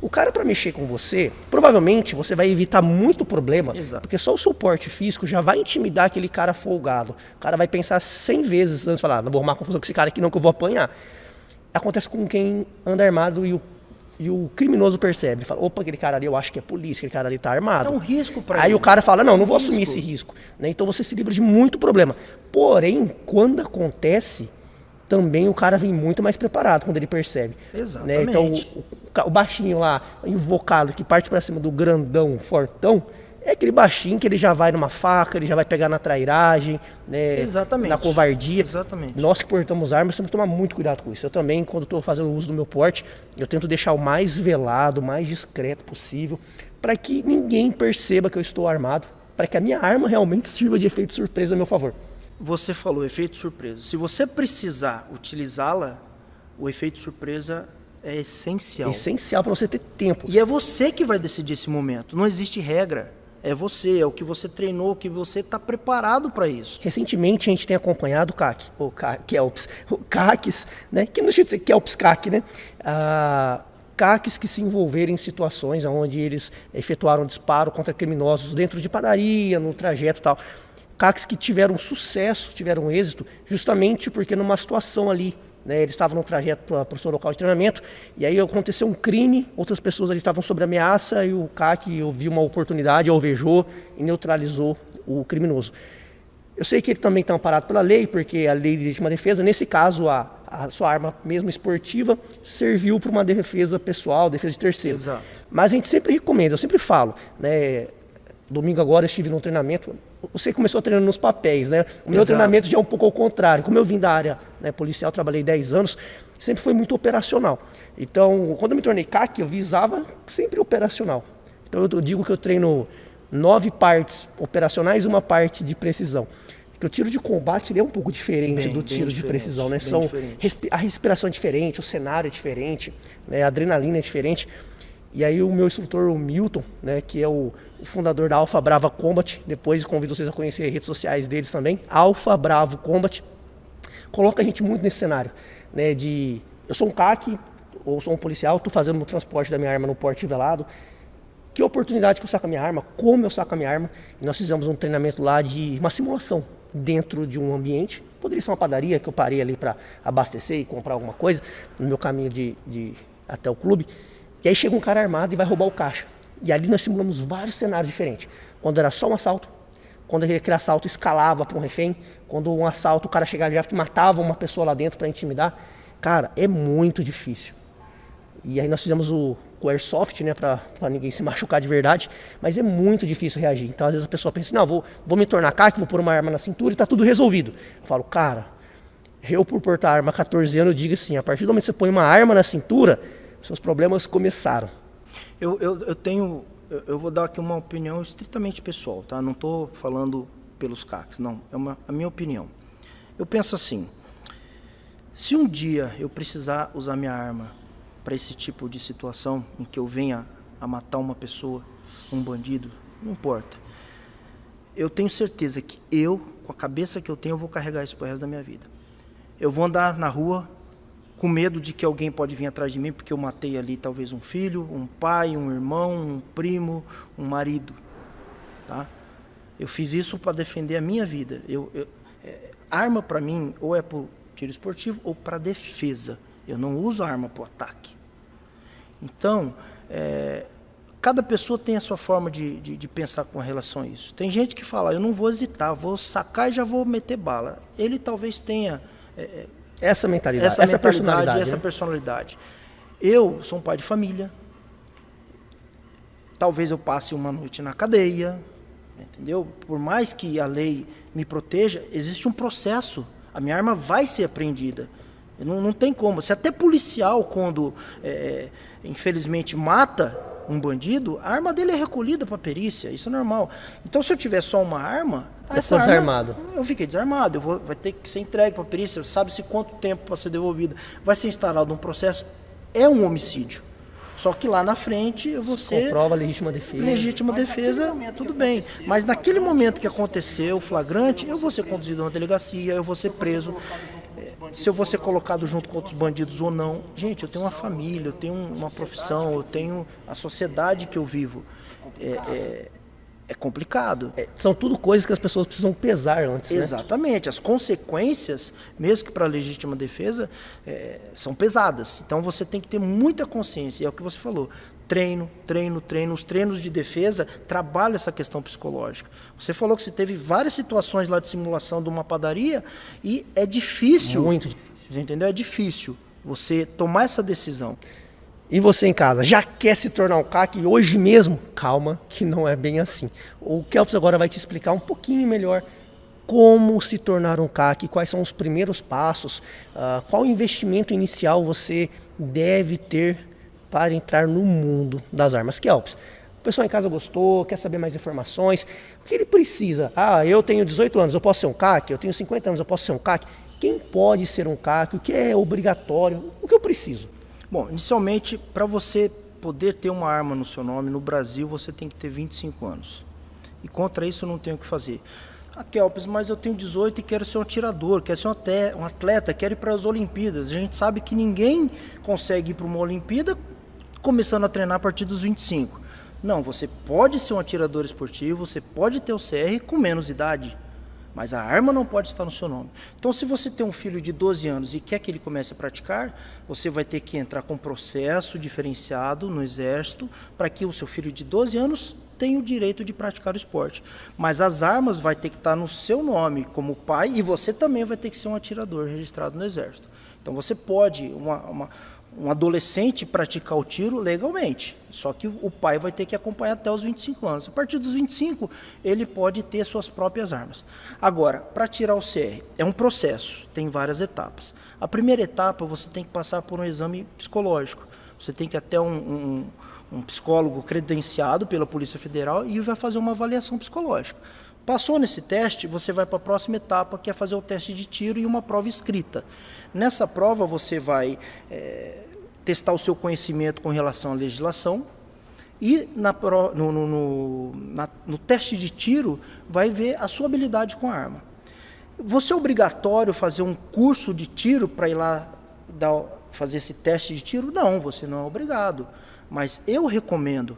O cara, para mexer com você, provavelmente você vai evitar muito problema, Exato. Porque só o seu porte físico já vai intimidar aquele cara folgado. O cara vai pensar 100 vezes antes de falar, não vou arrumar confusão com esse cara aqui não, que eu vou apanhar. Acontece com quem anda armado e o criminoso percebe, ele fala, opa, aquele cara ali eu acho que é polícia, aquele cara ali tá armado. É um risco para ele. Aí o cara fala, não vou assumir risco. esse risco. Né? Então você se livra de muito problema. Porém, quando acontece, também o cara vem muito mais preparado quando ele percebe. Exatamente. Né? Então o baixinho lá, invocado, que parte para cima do grandão, fortão, é aquele baixinho que ele já vai numa faca, ele já vai pegar na trairagem, né? Exatamente. Na covardia. Exatamente. Nós que portamos armas temos que tomar muito cuidado com isso. Eu também, quando estou fazendo uso do meu porte, eu tento deixar o mais velado, o mais discreto possível, para que ninguém perceba que eu estou armado, para que a minha arma realmente sirva de efeito surpresa a meu favor. Você falou efeito surpresa. Se você precisar utilizá-la, o efeito surpresa é essencial. É essencial para você ter tempo. E é você que vai decidir esse momento. Não existe regra. É você, é o que você treinou, o que você está preparado para isso. Recentemente a gente tem acompanhado o CACs, né? Que não deixa de ser CAC, né? CACs que se envolveram em situações onde eles efetuaram disparo contra criminosos dentro de padaria, no trajeto e tal. CACs que tiveram sucesso, tiveram êxito, justamente porque numa situação ali, né, eles estavam no trajeto para o seu local de treinamento, e aí aconteceu um crime, outras pessoas ali estavam sob ameaça, e o CAC viu uma oportunidade, alvejou e neutralizou o criminoso. Eu sei que ele também está amparado pela lei, porque a lei de legítima defesa, nesse caso, a sua arma mesmo esportiva, serviu para uma defesa pessoal, defesa de terceiro. Exato. Mas a gente sempre recomenda, eu sempre falo, né, domingo agora eu estive num treinamento, você começou treinando nos papéis, né? O meu treinamento já é um pouco ao contrário. Como eu vim da área, né, policial, trabalhei 10 anos, sempre foi muito operacional. Então, quando eu me tornei CAC, eu visava sempre operacional. Então, eu digo que eu treino 9 partes operacionais e 1 parte de precisão. Porque o tiro de combate ele é um pouco diferente do tiro de precisão, né? A respiração é diferente, o cenário é diferente, né? A adrenalina é diferente. E aí o meu instrutor, o Milton, né, que é o fundador da Alfa Brava Combat, depois convido vocês a conhecer as redes sociais deles também, Alfa Bravo Combat. coloca a gente muito nesse cenário, né, de eu sou um CAC ou sou um policial, estou fazendo o transporte da minha arma no porte velado, que oportunidade que eu saco a minha arma, como eu saco a minha arma. E nós fizemos um treinamento lá de uma simulação dentro de um ambiente, poderia ser uma padaria que eu parei ali para abastecer e comprar alguma coisa, no meu caminho até o clube, e aí chega um cara armado e vai roubar o caixa. E ali nós simulamos vários cenários diferentes, quando era só um assalto, quando aquele assalto escalava para um refém, quando um assalto o cara chegava e matava uma pessoa lá dentro para intimidar. Cara, é muito difícil. E aí nós fizemos o airsoft, né, para ninguém se machucar de verdade, mas é muito difícil reagir. Então às vezes a pessoa pensa, não, vou me tornar CAC, vou pôr uma arma na cintura e tá tudo resolvido. Eu falo, cara, eu por portar arma há 14 anos, eu digo assim, a partir do momento que você põe uma arma na cintura, seus problemas começaram. Eu vou dar aqui uma opinião estritamente pessoal, tá? Não estou falando pelos CACs, não, a minha opinião. Eu penso assim, se um dia eu precisar usar minha arma para esse tipo de situação, em que eu venha a matar uma pessoa, um bandido, não importa. Eu tenho certeza que com a cabeça que eu tenho, eu vou carregar isso pro resto da minha vida. Eu vou andar na rua com medo de que alguém pode vir atrás de mim, porque eu matei ali talvez um filho, um pai, um irmão, um primo, um marido. Tá? Eu fiz isso para defender a minha vida. Arma para mim, ou é para o tiro esportivo, ou para defesa. Eu não uso a arma para o ataque. Então, cada pessoa tem a sua forma de pensar com relação a isso. Tem gente que fala, eu não vou hesitar, vou sacar e já vou meter bala. Ele talvez tenha essa mentalidade, essa personalidade. Eu sou um pai de família. Talvez eu passe uma noite na cadeia, entendeu? Por mais que a lei me proteja, existe um processo. A minha arma vai ser apreendida. Não tem como. Se até policial, quando infelizmente mata um bandido, a arma dele é recolhida para perícia, isso é normal. Então, se eu tiver só uma arma, essa arma, desarmado. Eu fiquei desarmado, vai ter que ser entregue para perícia, sabe-se quanto tempo para ser devolvida. Vai ser instalado um processo, é um homicídio. Só que lá na frente você comprova legítima defesa. Legítima defesa, tudo bem. Mas naquele momento que aconteceu o flagrante, eu vou ser conduzido a uma delegacia, eu vou ser preso. Se eu vou ser colocado junto com outros bandidos ou não. Gente, eu tenho uma família, eu tenho uma profissão, eu tenho a sociedade que eu vivo. É complicado. São tudo coisas que as pessoas precisam pesar antes, né? Exatamente. As consequências, mesmo que para a legítima defesa, são pesadas. Então você tem que ter muita consciência. E é o que você falou. Treino. Os treinos de defesa trabalham essa questão psicológica. Você falou que você teve várias situações lá de simulação de uma padaria e é difícil. Muito difícil. Você entendeu? É difícil você tomar essa decisão. E você em casa, já quer se tornar um CAC hoje mesmo? Calma, que não é bem assim. O Kelps agora vai te explicar um pouquinho melhor como se tornar um CAC, quais são os primeiros passos, qual investimento inicial você deve ter para entrar no mundo das armas. Kelps, o pessoal em casa gostou, quer saber mais informações, o que ele precisa? Eu tenho 18 anos, eu posso ser um CAC, eu tenho 50 anos, eu posso ser um CAC. Quem pode ser um CAC? O que é obrigatório? O que eu preciso? Bom, inicialmente, para você poder ter uma arma no seu nome, no Brasil, você tem que ter 25 anos. E contra isso eu não tenho o que fazer. Kelps, mas eu tenho 18 e quero ser um atirador, quero ser um atleta, quero ir para as Olimpíadas. A gente sabe que ninguém consegue ir para uma Olimpíada começando a treinar a partir dos 25. Não, você pode ser um atirador esportivo, você pode ter o CR com menos idade. Mas a arma não pode estar no seu nome. Então, se você tem um filho de 12 anos e quer que ele comece a praticar, você vai ter que entrar com um processo diferenciado no Exército para que o seu filho de 12 anos tenha o direito de praticar o esporte. Mas as armas vai ter que estar no seu nome como pai e você também vai ter que ser um atirador registrado no Exército. Então, você pode, um adolescente praticar o tiro legalmente, só que o pai vai ter que acompanhar até os 25 anos. A partir dos 25, ele pode ter suas próprias armas. Agora, para tirar o CR, é um processo, tem várias etapas. A primeira etapa, você tem que passar por um exame psicológico. Você tem que ir até um psicólogo credenciado pela Polícia Federal e vai fazer uma avaliação psicológica. Passou nesse teste, você vai para a próxima etapa, que é fazer o teste de tiro e uma prova escrita. Nessa prova, você vai testar o seu conhecimento com relação à legislação e no teste de tiro vai ver a sua habilidade com a arma. Você é obrigatório fazer um curso de tiro para ir lá fazer esse teste de tiro? Não, você não é obrigado. Mas eu recomendo.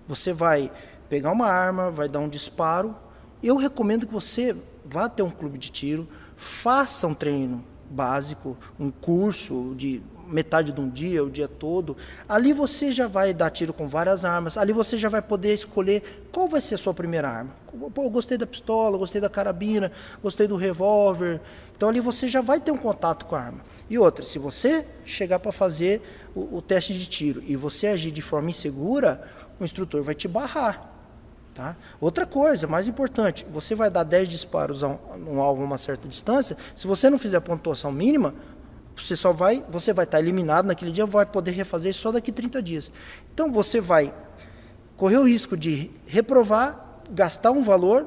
Você vai pegar uma arma, vai dar um disparo. Eu recomendo que você vá ter um clube de tiro, faça um treino básico, um curso de metade de um dia, o dia todo. Ali você já vai dar tiro com várias armas. Ali você já vai poder escolher qual vai ser a sua primeira arma. Pô, eu gostei da pistola, gostei da carabina, gostei do revólver. Então ali você já vai ter um contato com a arma. E outra, se você chegar para fazer o teste de tiro e você agir de forma insegura, o instrutor vai te barrar. Tá? Outra coisa, mais importante, você vai dar 10 disparos a um alvo a uma certa distância. Se você não fizer a pontuação mínima, você vai estar eliminado naquele dia, vai poder refazer só daqui 30 dias. Então você vai correr o risco de reprovar, gastar um valor,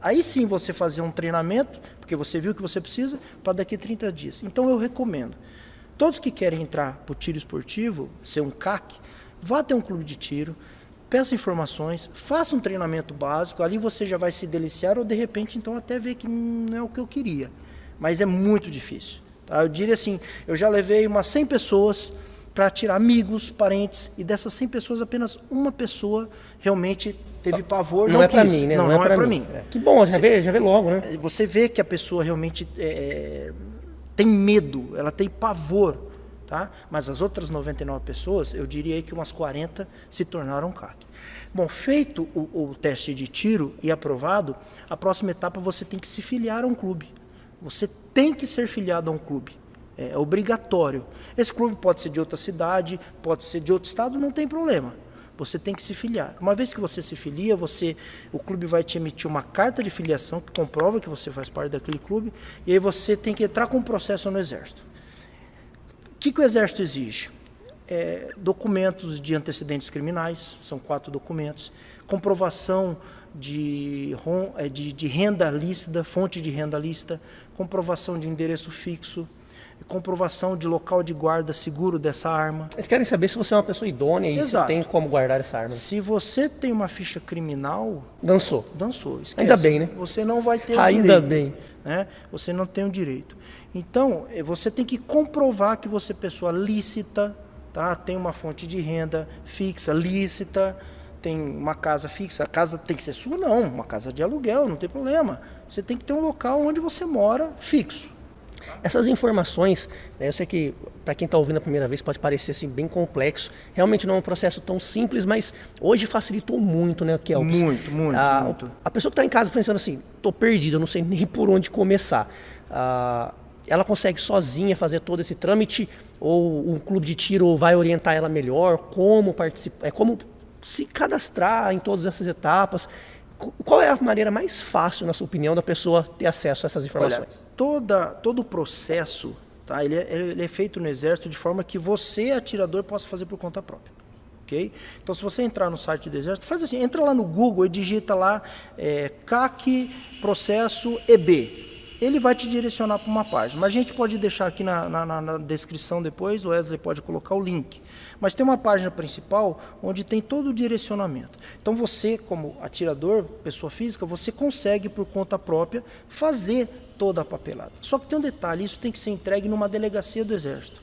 aí sim você fazer um treinamento, porque você viu que você precisa, para daqui 30 dias. Então eu recomendo. Todos que querem entrar para o tiro esportivo, ser um CAC, vá ter um clube de tiro, peça informações, faça um treinamento básico, ali você já vai se deliciar ou de repente então até ver que não é o que eu queria. Mas é muito difícil. Tá? Eu diria assim, eu já levei umas 100 pessoas para atirar, amigos, parentes, e dessas 100 pessoas apenas uma pessoa realmente teve pavor. Não é para mim, né? Não é para mim. Que bom, já vê logo, né? Você vê que a pessoa realmente tem medo, ela tem pavor. Tá? Mas as outras 99 pessoas, eu diria que umas 40 se tornaram CAC. Bom, feito o teste de tiro e aprovado, a próxima etapa você tem que se filiar a um clube. Você tem que ser filiado a um clube. É obrigatório. Esse clube pode ser de outra cidade, pode ser de outro estado, não tem problema. Você tem que se filiar. Uma vez que você se filia, o clube vai te emitir uma carta de filiação que comprova que você faz parte daquele clube, e aí você tem que entrar com um processo no Exército. O que o Exército exige? Documentos de antecedentes criminais, são 4 documentos, comprovação de renda lícita, fonte de renda lícita, comprovação de endereço fixo, comprovação de local de guarda seguro dessa arma. Eles querem saber se você é uma pessoa idônea e se tem como guardar essa arma. Se você tem uma ficha criminal... Dançou. Esquece. Ainda bem, né? Você não vai ter o direito. Ainda bem. Né? Você não tem o direito. Então, você tem que comprovar que você é pessoa lícita, tá? Tem uma fonte de renda fixa, lícita, tem uma casa fixa. A casa tem que ser sua? Não, uma casa de aluguel, não tem problema. Você tem que ter um local onde você mora fixo. Essas informações, né, eu sei que para quem está ouvindo a primeira vez pode parecer assim, bem complexo. Realmente não é um processo tão simples, mas hoje facilitou muito, né, Kelps? Muito. A pessoa que está em casa pensando assim, estou perdido, eu não sei nem por onde começar. Ela consegue sozinha fazer todo esse trâmite ou um clube de tiro vai orientar ela melhor? Como participar? Como se cadastrar em todas essas etapas? Qual é a maneira mais fácil, na sua opinião, da pessoa ter acesso a essas informações? Olha, todo o processo, tá, ele é feito no Exército de forma que você, atirador, possa fazer por conta própria. Okay? Então, se você entrar no site do Exército, faz assim, entra lá no Google e digita lá CAC processo EB. Ele vai te direcionar para uma página. Mas a gente pode deixar aqui na descrição depois, o Wesley pode colocar o link. Mas tem uma página principal onde tem todo o direcionamento. Então você, como atirador, pessoa física, você consegue por conta própria fazer toda a papelada. Só que tem um detalhe, isso tem que ser entregue numa delegacia do Exército.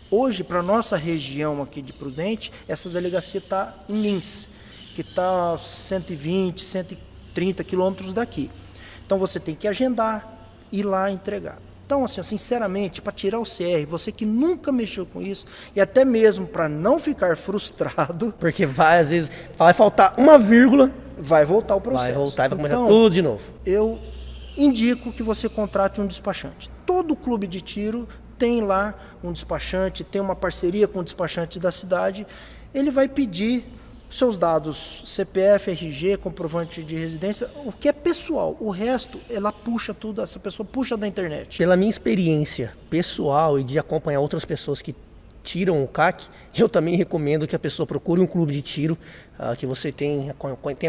Hoje, para a nossa região aqui de Prudente, essa delegacia está em Lins, que está a 120, 130 quilômetros daqui. Então você tem que agendar, ir lá entregar. Então, assim, sinceramente, para tirar o CR, você que nunca mexeu com isso, e até mesmo para não ficar frustrado... Porque às vezes, vai faltar uma vírgula... Vai voltar o processo. Vai voltar e vai começar tudo de novo. Eu indico que você contrate um despachante. Todo clube de tiro tem lá um despachante, tem uma parceria com o despachante da cidade, ele vai pedir seus dados, CPF, RG, comprovante de residência, o que é pessoal. O resto, ela puxa tudo, essa pessoa puxa da internet. Pela minha experiência pessoal e de acompanhar outras pessoas que tiram o CAC, eu também recomendo que a pessoa procure um clube de tiro que você tenha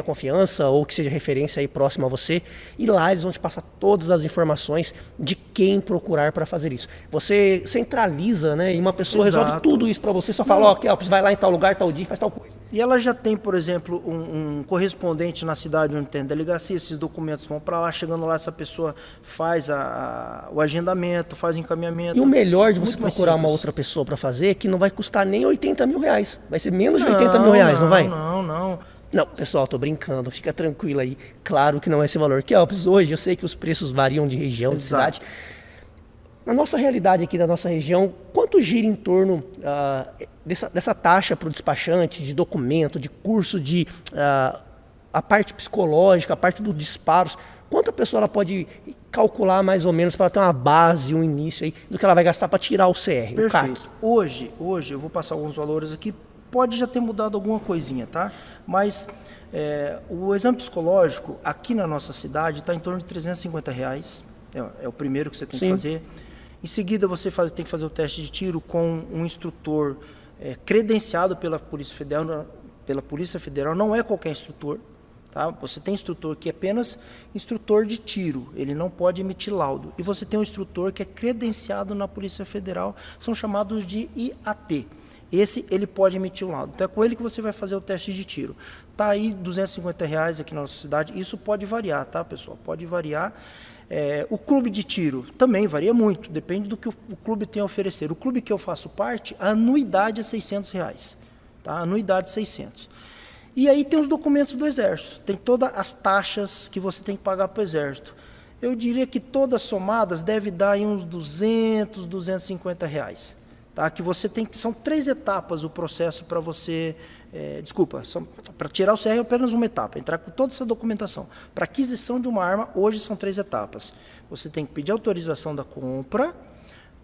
confiança ou que seja referência aí próximo a você, e lá eles vão te passar todas as informações de quem procurar para fazer isso. Você centraliza, né, e uma pessoa resolve tudo isso para você, só fala, ó, você vai lá em tal lugar, tal dia, faz tal coisa. E ela já tem, por exemplo, um correspondente na cidade onde tem delegacia, esses documentos vão para lá, chegando lá essa pessoa faz o agendamento, faz o encaminhamento. E o melhor de você procurar uma outra pessoa para fazer é que não vai custar nem 80 mil reais, vai ser menos de 80 mil reais, não vai? Não, pessoal, tô brincando, fica tranquilo aí. Claro que não é esse valor. Kelps, hoje eu sei que os preços variam de região, de cidade. Na nossa realidade aqui da nossa região, quanto gira em torno dessa taxa para o despachante, de documento, de curso, de a parte psicológica, a parte dos disparos? Quanto a pessoa ela pode calcular mais ou menos para ter uma base, um início aí, do que ela vai gastar para tirar o CR, Perfeito. o CAC? Hoje eu vou passar alguns valores aqui. Pode já ter mudado alguma coisinha, tá? Mas o exame psicológico aqui na nossa cidade está em torno de R$350. É o primeiro que você tem que fazer. Em seguida, você tem que fazer o teste de tiro com um instrutor credenciado pela Polícia Federal. Não é qualquer instrutor. Tá? Você tem instrutor que é apenas instrutor de tiro, ele não pode emitir laudo. E você tem um instrutor que é credenciado na Polícia Federal, são chamados de IAT. Esse ele pode emitir um laudo. Então é com ele que você vai fazer o teste de tiro. Tá aí R$250 aqui na nossa cidade. Isso pode variar, tá, pessoal? Pode variar. O clube de tiro também varia muito, depende do que o clube tem a oferecer. O clube que eu faço parte, a anuidade é R$600. Tá? Anuidade 600. E aí tem os documentos do Exército. Tem todas as taxas que você tem que pagar para o Exército. Eu diria que todas somadas deve dar aí uns R$200, R$250. Tá? Que você tem, são 3 etapas o processo para você, para tirar o CR é apenas uma etapa, entrar com toda essa documentação. Para aquisição de uma arma, hoje são 3 etapas. Você tem que pedir autorização da compra,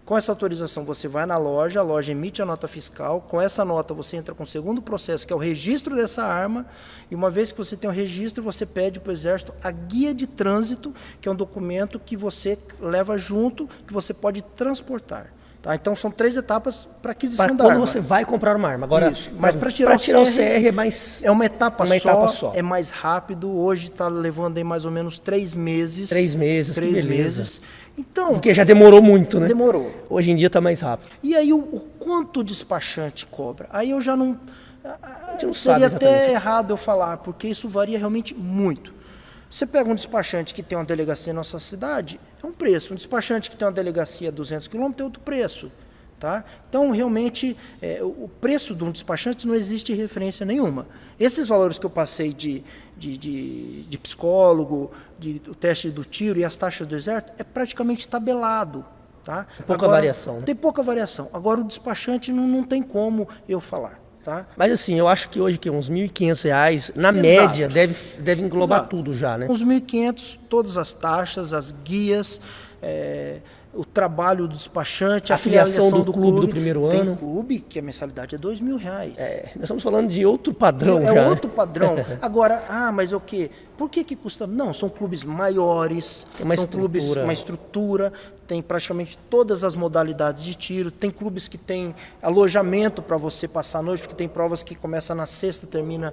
com essa autorização você vai na loja, a loja emite a nota fiscal, com essa nota você entra com o segundo processo, que é o registro dessa arma, e uma vez que você tem o registro, você pede para o Exército a guia de trânsito, que é um documento que você leva junto, que você pode transportar. Tá? Então, são 3 etapas para aquisição da arma. Quando você vai comprar uma arma. Agora, mas para tirar o CR é mais... É uma etapa só, é mais rápido. Hoje está levando aí mais ou menos 3 meses. 3 meses, 3 meses. Então, porque já demorou muito, né? Demorou. Hoje em dia está mais rápido. E aí, o quanto o despachante cobra? Aí eu já não... não seria até errado eu falar, porque isso varia realmente muito. Você pega um despachante que tem uma delegacia na nossa cidade, é um preço. Um despachante que tem uma delegacia a 200 km é outro preço. Tá? Então, realmente, o preço de um despachante não existe referência nenhuma. Esses valores que eu passei de psicólogo, o teste do tiro e as taxas do Exército, é praticamente tabelado. Tá? Pouca variação. Né? Tem pouca variação. Agora, o despachante não tem como eu falar. Tá? Mas assim, eu acho que hoje que uns R$1.500, na média, deve englobar tudo já, né? Uns R$1.500, todas as taxas, as guias, o trabalho do despachante, a filiação do clube do primeiro ano. Tem clube que a mensalidade é R$2.000. Nós estamos falando de outro padrão já. É outro padrão. Agora, mas é o quê? Por que custa? Não, são clubes maiores, são clubes com uma estrutura, tem praticamente todas as modalidades de tiro, tem clubes que tem alojamento para você passar a noite, porque tem provas que começam na sexta, termina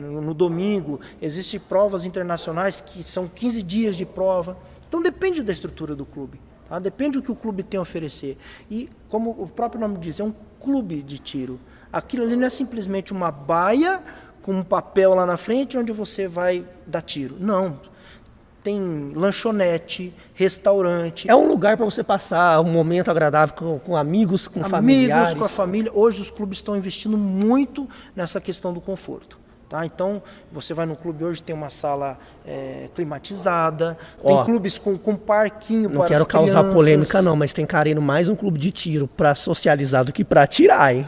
no domingo, existem provas internacionais que são 15 dias de prova, então depende da estrutura do clube. Tá? Depende do que o clube tem a oferecer. E, como o próprio nome diz, é um clube de tiro. Aquilo ali não é simplesmente uma baia com um papel lá na frente onde você vai dar tiro. Não. Tem lanchonete, restaurante. É um lugar para você passar um momento agradável com amigos, com familiares. Amigos, com a família. Hoje os clubes estão investindo muito nessa questão do conforto. Tá? Então, você vai no clube hoje, tem uma sala climatizada, tem clubes com parquinho para as crianças. Não quero causar polêmica não, mas tem cara indo mais um clube de tiro para socializar do que para atirar, hein?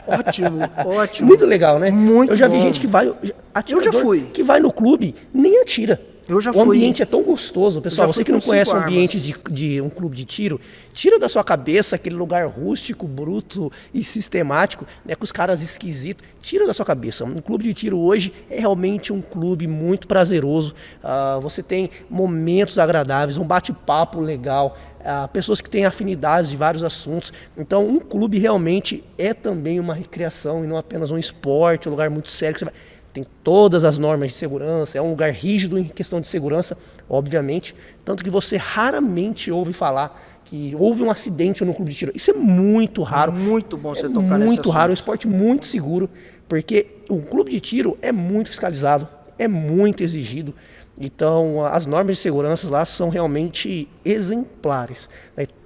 Ótimo, ótimo. Muito legal, né? Muito Eu já vi bom. gente que vai... Eu já fui. Que vai no clube, nem atira. Eu já fui. O ambiente é tão gostoso, pessoal. Você que não conhece o ambiente de um clube de tiro, tira da sua cabeça aquele lugar rústico, bruto e sistemático, né, com os caras esquisitos. Tira da sua cabeça. Um clube de tiro hoje é realmente um clube muito prazeroso. Você tem momentos agradáveis, um bate-papo legal. pessoas que têm afinidades de vários assuntos. Então, um clube realmente é também uma recreação e não apenas um esporte, um lugar muito sério que você vai... Tem todas as normas de segurança, é um lugar rígido em questão de segurança, obviamente, tanto que você raramente ouve falar que houve um acidente no clube de tiro. Isso é muito raro. Muito bom você tocar nesse muito raro, um assunto. esporte muito seguro, porque o clube de tiro é muito fiscalizado, é muito exigido. Então, as normas de segurança lá são realmente exemplares.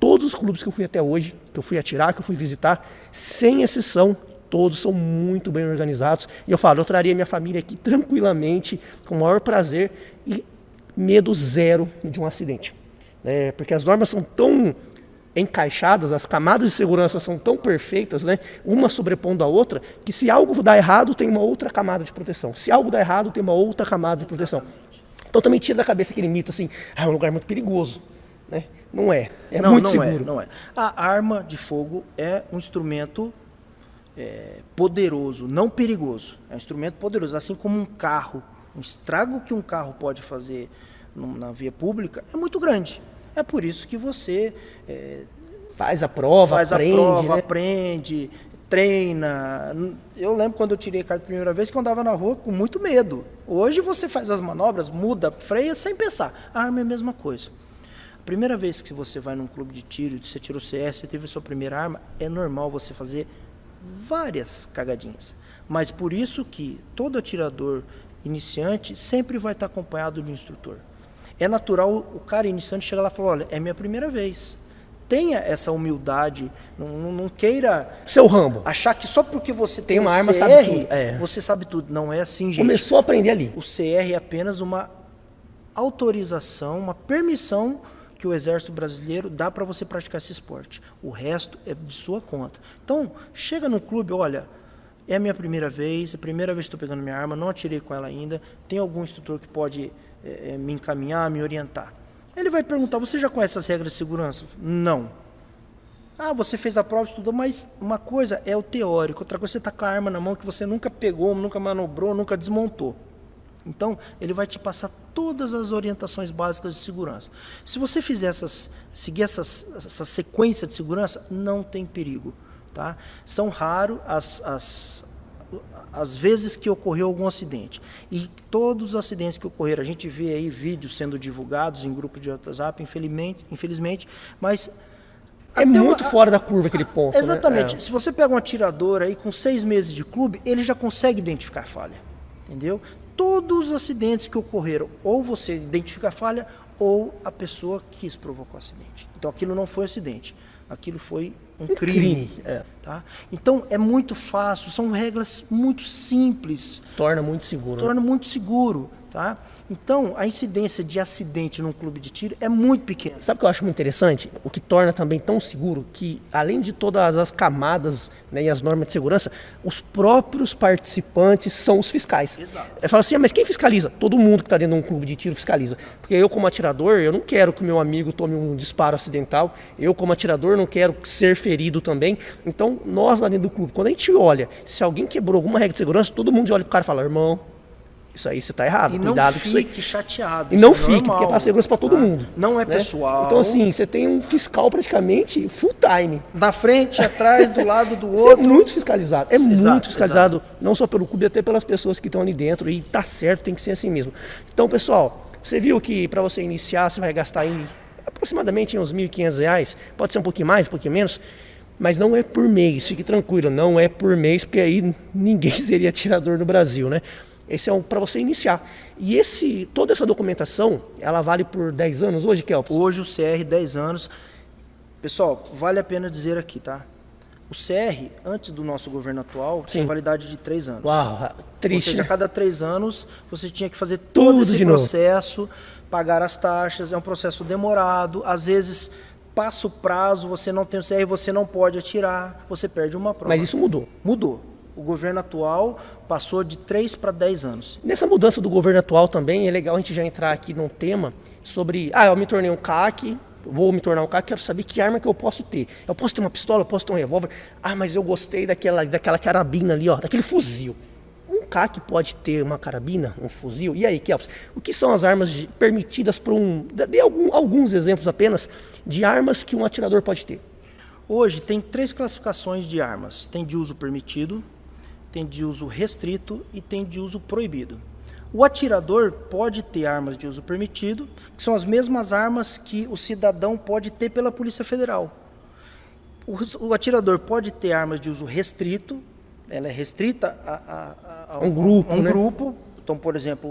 Todos os clubes que eu fui até hoje, que eu fui atirar, que eu fui visitar, sem exceção, todos são muito bem organizados. E eu falo, eu traria minha família aqui tranquilamente, com o maior prazer e medo zero de um acidente. Porque as normas são tão encaixadas, as camadas de segurança são tão perfeitas, né, uma sobrepondo a outra, que se algo dá errado, tem uma outra camada de proteção. Se algo dá errado, tem uma outra camada de proteção. Então também tira da cabeça aquele mito assim, é um lugar muito perigoso. Né? Não é, muito seguro. Não é. A arma de fogo é um instrumento poderoso, não perigoso. É um instrumento poderoso, assim como um carro. O estrago que um carro pode fazer na via pública é muito grande. É por isso que você faz a prova, aprende, treina. Eu lembro quando eu tirei a carta a primeira vez que eu andava na rua com muito medo. Hoje você faz as manobras, muda, freia sem pensar. A arma é a mesma coisa. A primeira vez que você vai num clube de tiro, você tirou CS, você teve a sua primeira arma, é normal você fazer várias cagadinhas. Mas por isso que todo atirador iniciante sempre vai estar acompanhado de um instrutor. É natural o cara iniciante chegar lá e falar, olha, é minha primeira vez. Tenha essa humildade, não queira seu Rambo. Achar que só porque você tem uma arma, você sabe tudo. Não é assim, gente. Começou a aprender ali. O CR é apenas uma autorização, uma permissão que o Exército Brasileiro dá para você praticar esse esporte. O resto é de sua conta. Então, chega no clube, olha, é a minha primeira vez, é a primeira vez que estou pegando minha arma, não atirei com ela ainda, tem algum instrutor que pode me encaminhar, me orientar. Ele vai perguntar, você já conhece as regras de segurança? Não. Ah, você fez a prova, estudou, mas uma coisa é o teórico, outra coisa você está com a arma na mão que você nunca pegou, nunca manobrou, nunca desmontou. Então, ele vai te passar todas as orientações básicas de segurança. Se você fizer seguir essa sequência de segurança, não tem perigo. Tá? São raros as vezes que ocorreu algum acidente. E todos os acidentes que ocorreram, a gente vê aí vídeos sendo divulgados em grupos de WhatsApp, infelizmente, mas... É muito fora da curva aquele ponto. Exatamente. Né? Se você pega um atirador aí com 6 meses de clube, ele já consegue identificar a falha. Entendeu? Todos os acidentes que ocorreram, ou você identifica a falha, ou a pessoa quis provocar o acidente. Então aquilo não foi acidente, aquilo foi um crime. Tá? Então é muito fácil, são regras muito simples. Torna muito seguro. Torna muito seguro. Tá? Então, a incidência de acidente num clube de tiro é muito pequena. Sabe o que eu acho muito interessante? O que torna também tão seguro que, além de todas as camadas, né, e as normas de segurança, os próprios participantes são os fiscais. Exato. Fala assim, mas quem fiscaliza? Todo mundo que está dentro de um clube de tiro fiscaliza. Porque eu, como atirador, eu não quero que o meu amigo tome um disparo acidental. Eu, como atirador, não quero ser ferido também. Então, nós lá dentro do clube, quando a gente olha, se alguém quebrou alguma regra de segurança, todo mundo olha pro cara e fala, irmão, isso aí você está errado, e cuidado não com isso aí. fique chateado. E não fique, porque é para segurança para todo mundo. Não é né? pessoal. Então assim, você tem um fiscal praticamente full time. Na frente, atrás, do lado do outro. Você é muito fiscalizado, muito fiscalizado, exato. Não só pelo clube, até pelas pessoas que estão ali dentro. E tá certo, tem que ser assim mesmo. Então pessoal, você viu que para você iniciar, você vai gastar aí aproximadamente uns R$ 1.500, pode ser um pouquinho mais, um pouquinho menos. Mas não é por mês, fique tranquilo, não é por mês, porque aí ninguém seria atirador no Brasil, né? Esse é para você iniciar. E toda essa documentação, ela vale por 10 anos hoje, Kelps? Hoje o CR, 10 anos. Pessoal, vale a pena dizer aqui, tá? O CR, antes do nosso governo atual, tinha validade de 3 anos. Uau, triste. Ou seja, a cada 3 anos, você tinha que fazer todo esse processo, pagar as taxas, é um processo demorado, às vezes passa o prazo, você não tem o CR, você não pode atirar, você perde uma prova. Mas isso mudou? Mudou. O governo atual passou de 3 para 10 anos. Nessa mudança do governo atual também, é legal a gente já entrar aqui num tema sobre... eu me tornei um CAC, vou me tornar um CAC, quero saber que arma que eu posso ter. Eu posso ter uma pistola, eu posso ter um revólver. Mas eu gostei daquela carabina ali, ó, daquele fuzil. Um CAC pode ter uma carabina, um fuzil? E aí, Kelps, o que são as armas permitidas para Dê alguns exemplos apenas de armas que um atirador pode ter. Hoje tem 3 classificações de armas. Tem de uso permitido, tem de uso restrito e tem de uso proibido. O atirador pode ter armas de uso permitido, que são as mesmas armas que o cidadão pode ter pela Polícia Federal. O atirador pode ter armas de uso restrito, ela é restrita a um grupo, um né? grupo. Então, por exemplo,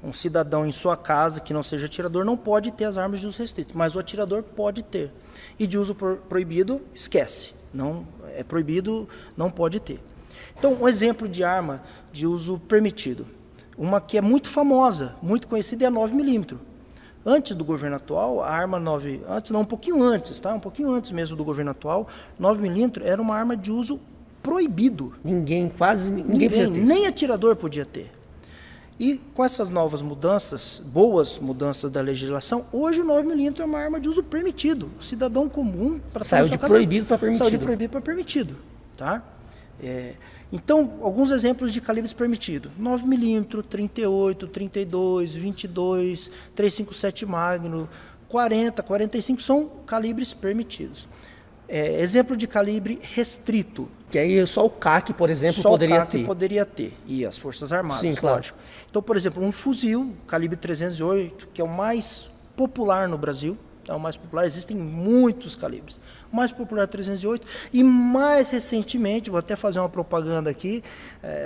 um cidadão em sua casa que não seja atirador não pode ter as armas de uso restrito, mas o atirador pode ter. E de uso proibido, esquece. Não é proibido, não pode ter. Então, um exemplo de arma de uso permitido. Uma que é muito famosa, muito conhecida, é a 9mm. Antes do governo atual, a arma 9... Antes não, um pouquinho antes, tá? Um pouquinho antes mesmo do governo atual, 9mm era uma arma de uso proibido. Ninguém podia ter. Nem atirador podia ter. E com essas novas mudanças, boas mudanças da legislação, hoje o 9mm é uma arma de uso permitido. O cidadão comum... Saiu de proibido para permitido. Saiu de proibido para permitido, tá? Então, alguns exemplos de calibres permitidos. 9mm, 38, 32, 22, 357 Magnum, 40, 45 são calibres permitidos. Exemplo de calibre restrito. Que aí só o CAC, por exemplo, só poderia o CAC ter. Poderia ter. E as Forças Armadas, sim, claro. Lógico. Então, por exemplo, um fuzil, calibre 308, que é o mais popular no Brasil. É o mais popular, existem muitos calibres. O mais popular é 308 e mais recentemente, vou até fazer uma propaganda aqui,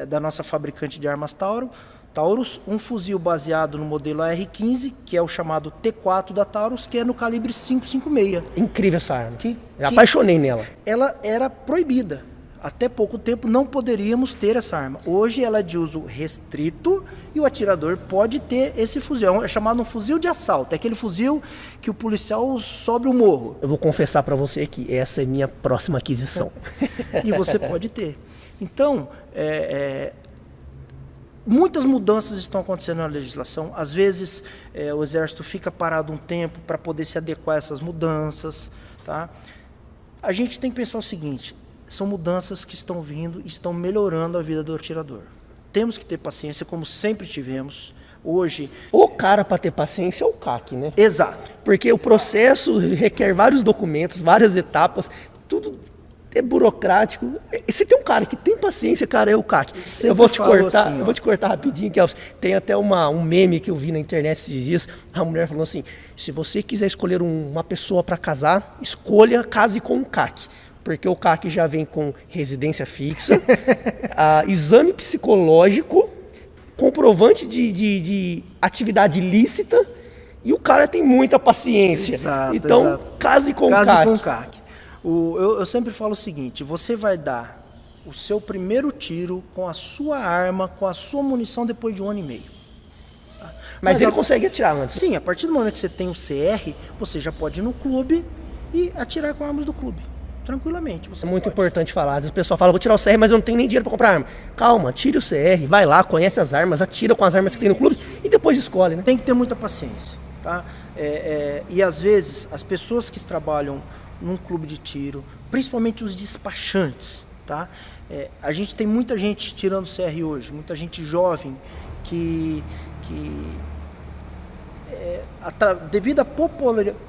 da nossa fabricante de armas Taurus, um fuzil baseado no modelo AR-15, que é o chamado T4 da Taurus, que é no calibre 5.56. Incrível essa arma. Já apaixonei nela. Ela era proibida. Até pouco tempo não poderíamos ter essa arma. Hoje ela é de uso restrito e o atirador pode ter esse fuzil. É chamado um fuzil de assalto. É aquele fuzil que o policial sobe o morro. Eu vou confessar para você que essa é minha próxima aquisição. E você pode ter. Então, muitas mudanças estão acontecendo na legislação. Às vezes o Exército fica parado um tempo para poder se adequar a essas mudanças. Tá? A gente tem que pensar o seguinte... São mudanças que estão vindo e estão melhorando a vida do atirador. Temos que ter paciência, como sempre tivemos. Hoje... O cara para ter paciência é o CAC, né? Exato. Porque o processo requer vários documentos, várias etapas, tudo é burocrático. Se tem um cara que tem paciência, cara, é o CAC. Eu vou te cortar, assim, eu vou te cortar rapidinho, que tem até um meme que eu vi na internet esses dias. A mulher falou assim: se você quiser escolher uma pessoa para casar, case com um CAC. Porque o CAC já vem com residência fixa, exame psicológico, comprovante de atividade ilícita, e o cara tem muita paciência. Exato, então, exato. Case com o CAC. Eu sempre falo o seguinte: você vai dar o seu primeiro tiro com a sua arma, com a sua munição depois de 1 ano e meio. Tá? Mas ele consegue atirar antes? Sim, a partir do momento que você tem o CR, você já pode ir no clube e atirar com armas do clube. Tranquilamente. É muito importante falar. Às vezes o pessoal fala: vou tirar o CR, mas eu não tenho nem dinheiro para comprar arma. Calma, tire o CR, vai lá, conhece as armas, atira com as armas que tem no clube e depois escolhe, né? Tem que ter muita paciência, tá? E às vezes as pessoas que trabalham num clube de tiro, principalmente os despachantes, tá? A gente tem muita gente tirando CR hoje, muita gente jovem que devido à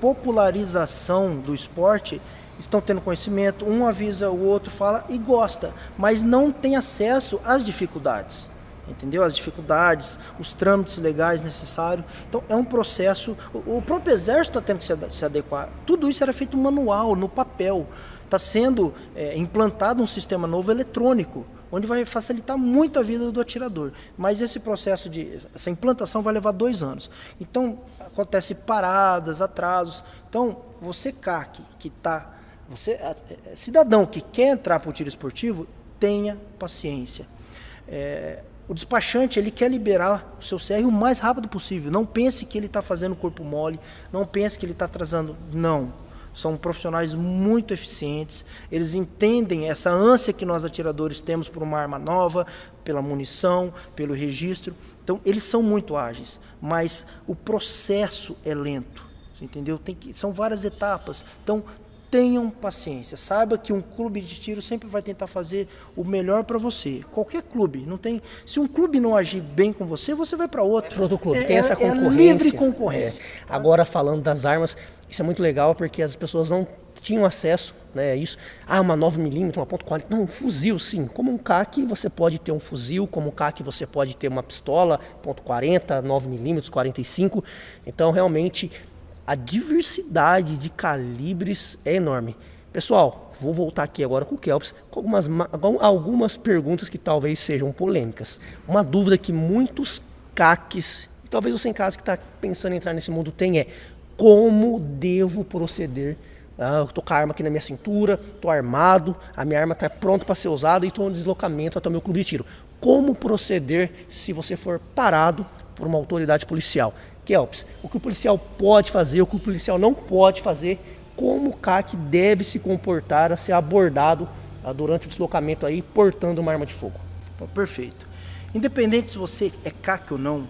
popularização do esporte, estão tendo conhecimento, um avisa o outro, fala e gosta, mas não tem acesso às dificuldades, entendeu? As dificuldades, os trâmites legais necessários. Então é um processo, o próprio Exército está tendo que se adequar. Tudo isso era feito manual, no papel. Está sendo implantado um sistema novo eletrônico, onde vai facilitar muito a vida do atirador. Mas esse processo essa implantação vai levar 2 anos. Então acontece paradas, atrasos. Então você CAC você cidadão que quer entrar para o tiro esportivo, tenha paciência. O despachante, ele quer liberar o seu CR o mais rápido possível. Não pense que ele está fazendo corpo mole, não pense que ele está atrasando. Não. São profissionais muito eficientes, eles entendem essa ânsia que nós atiradores temos por uma arma nova, pela munição, pelo registro. Então, eles são muito ágeis, mas o processo é lento, entendeu? São várias etapas. Então, tenham paciência. Saiba que um clube de tiro sempre vai tentar fazer o melhor para você. Qualquer clube. Não tem, se um clube não agir bem com você, você vai para outro. Outro clube. Tem essa concorrência. É livre concorrência. Tá? Agora, falando das armas, isso é muito legal porque as pessoas não tinham acesso, né, isso. Uma 9mm, uma .40. Não, um fuzil, sim. Como um CAC, você pode ter um fuzil. Como um CAC, você pode ter uma pistola .40, 9mm, 45. Então, realmente, a diversidade de calibres é enorme. Pessoal, vou voltar aqui agora com o Kelps com algumas perguntas que talvez sejam polêmicas. Uma dúvida que muitos CACs, e talvez você em casa que está pensando em entrar nesse mundo tem é: como devo proceder? Eu estou com a arma aqui na minha cintura, estou armado, a minha arma está pronta para ser usada e estou no deslocamento até o meu clube de tiro. Como proceder se você for parado por uma autoridade policial? Kelps, o que o policial pode fazer, o que o policial não pode fazer, como o CAC deve se comportar a ser abordado durante o deslocamento aí, portando uma arma de fogo? Perfeito. Independente se você é CAC ou não,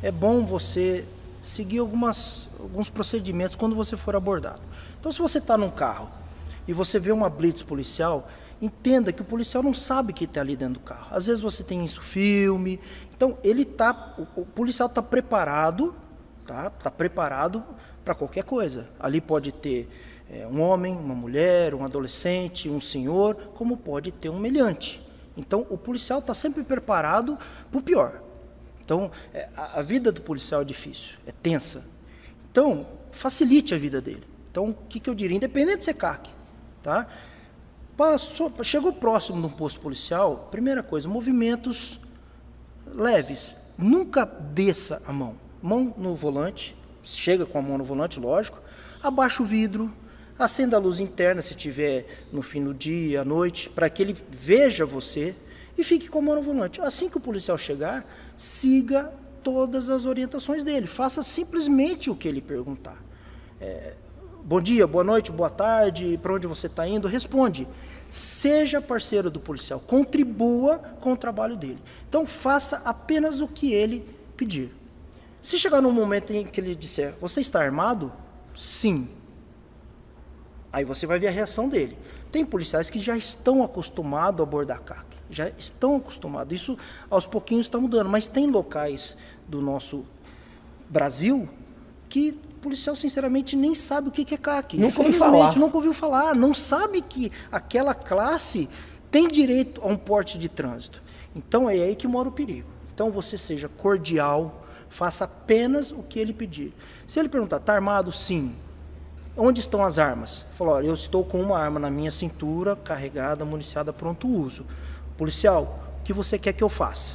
é bom você seguir alguns procedimentos quando você for abordado. Então, se você está num carro e você vê uma blitz policial, entenda que o policial não sabe que está ali dentro do carro. Às vezes você tem isso filme. Então, o policial está preparado, tá preparado para qualquer coisa. Ali pode ter um homem, uma mulher, um adolescente, um senhor, como pode ter um meliante. Então, o policial está sempre preparado para o pior. Então, a vida do policial é difícil, é tensa. Então, facilite a vida dele. Então, o que eu diria? Independente de ser CAC, tá? Chegou próximo de um posto policial, primeira coisa, movimentos leves. Nunca desça a mão. Mão no volante, chega com a mão no volante, lógico. Abaixa o vidro, acenda a luz interna se tiver no fim do dia, à noite, para que ele veja você e fique com a mão no volante. Assim que o policial chegar, siga todas as orientações dele. Faça simplesmente o que ele perguntar. Bom dia, boa noite, boa tarde, para onde você está indo? Responde. Seja parceiro do policial, contribua com o trabalho dele. Então, faça apenas o que ele pedir. Se chegar num momento em que ele disser, você está armado? Sim. Aí você vai ver a reação dele. Tem policiais que já estão acostumados a abordar CAC, já estão acostumados. Isso, aos pouquinhos, está mudando, mas tem locais do nosso Brasil que o policial, sinceramente, nem sabe o que é CAC. Nunca ouviu falar. Não sabe que aquela classe tem direito a um porte de trânsito. Então, é aí que mora o perigo. Então, você seja cordial, faça apenas o que ele pedir. Se ele perguntar, está armado? Sim. Onde estão as armas? Falou, olha, eu estou com uma arma na minha cintura, carregada, municiada, pronto uso. Policial, o que você quer que eu faça?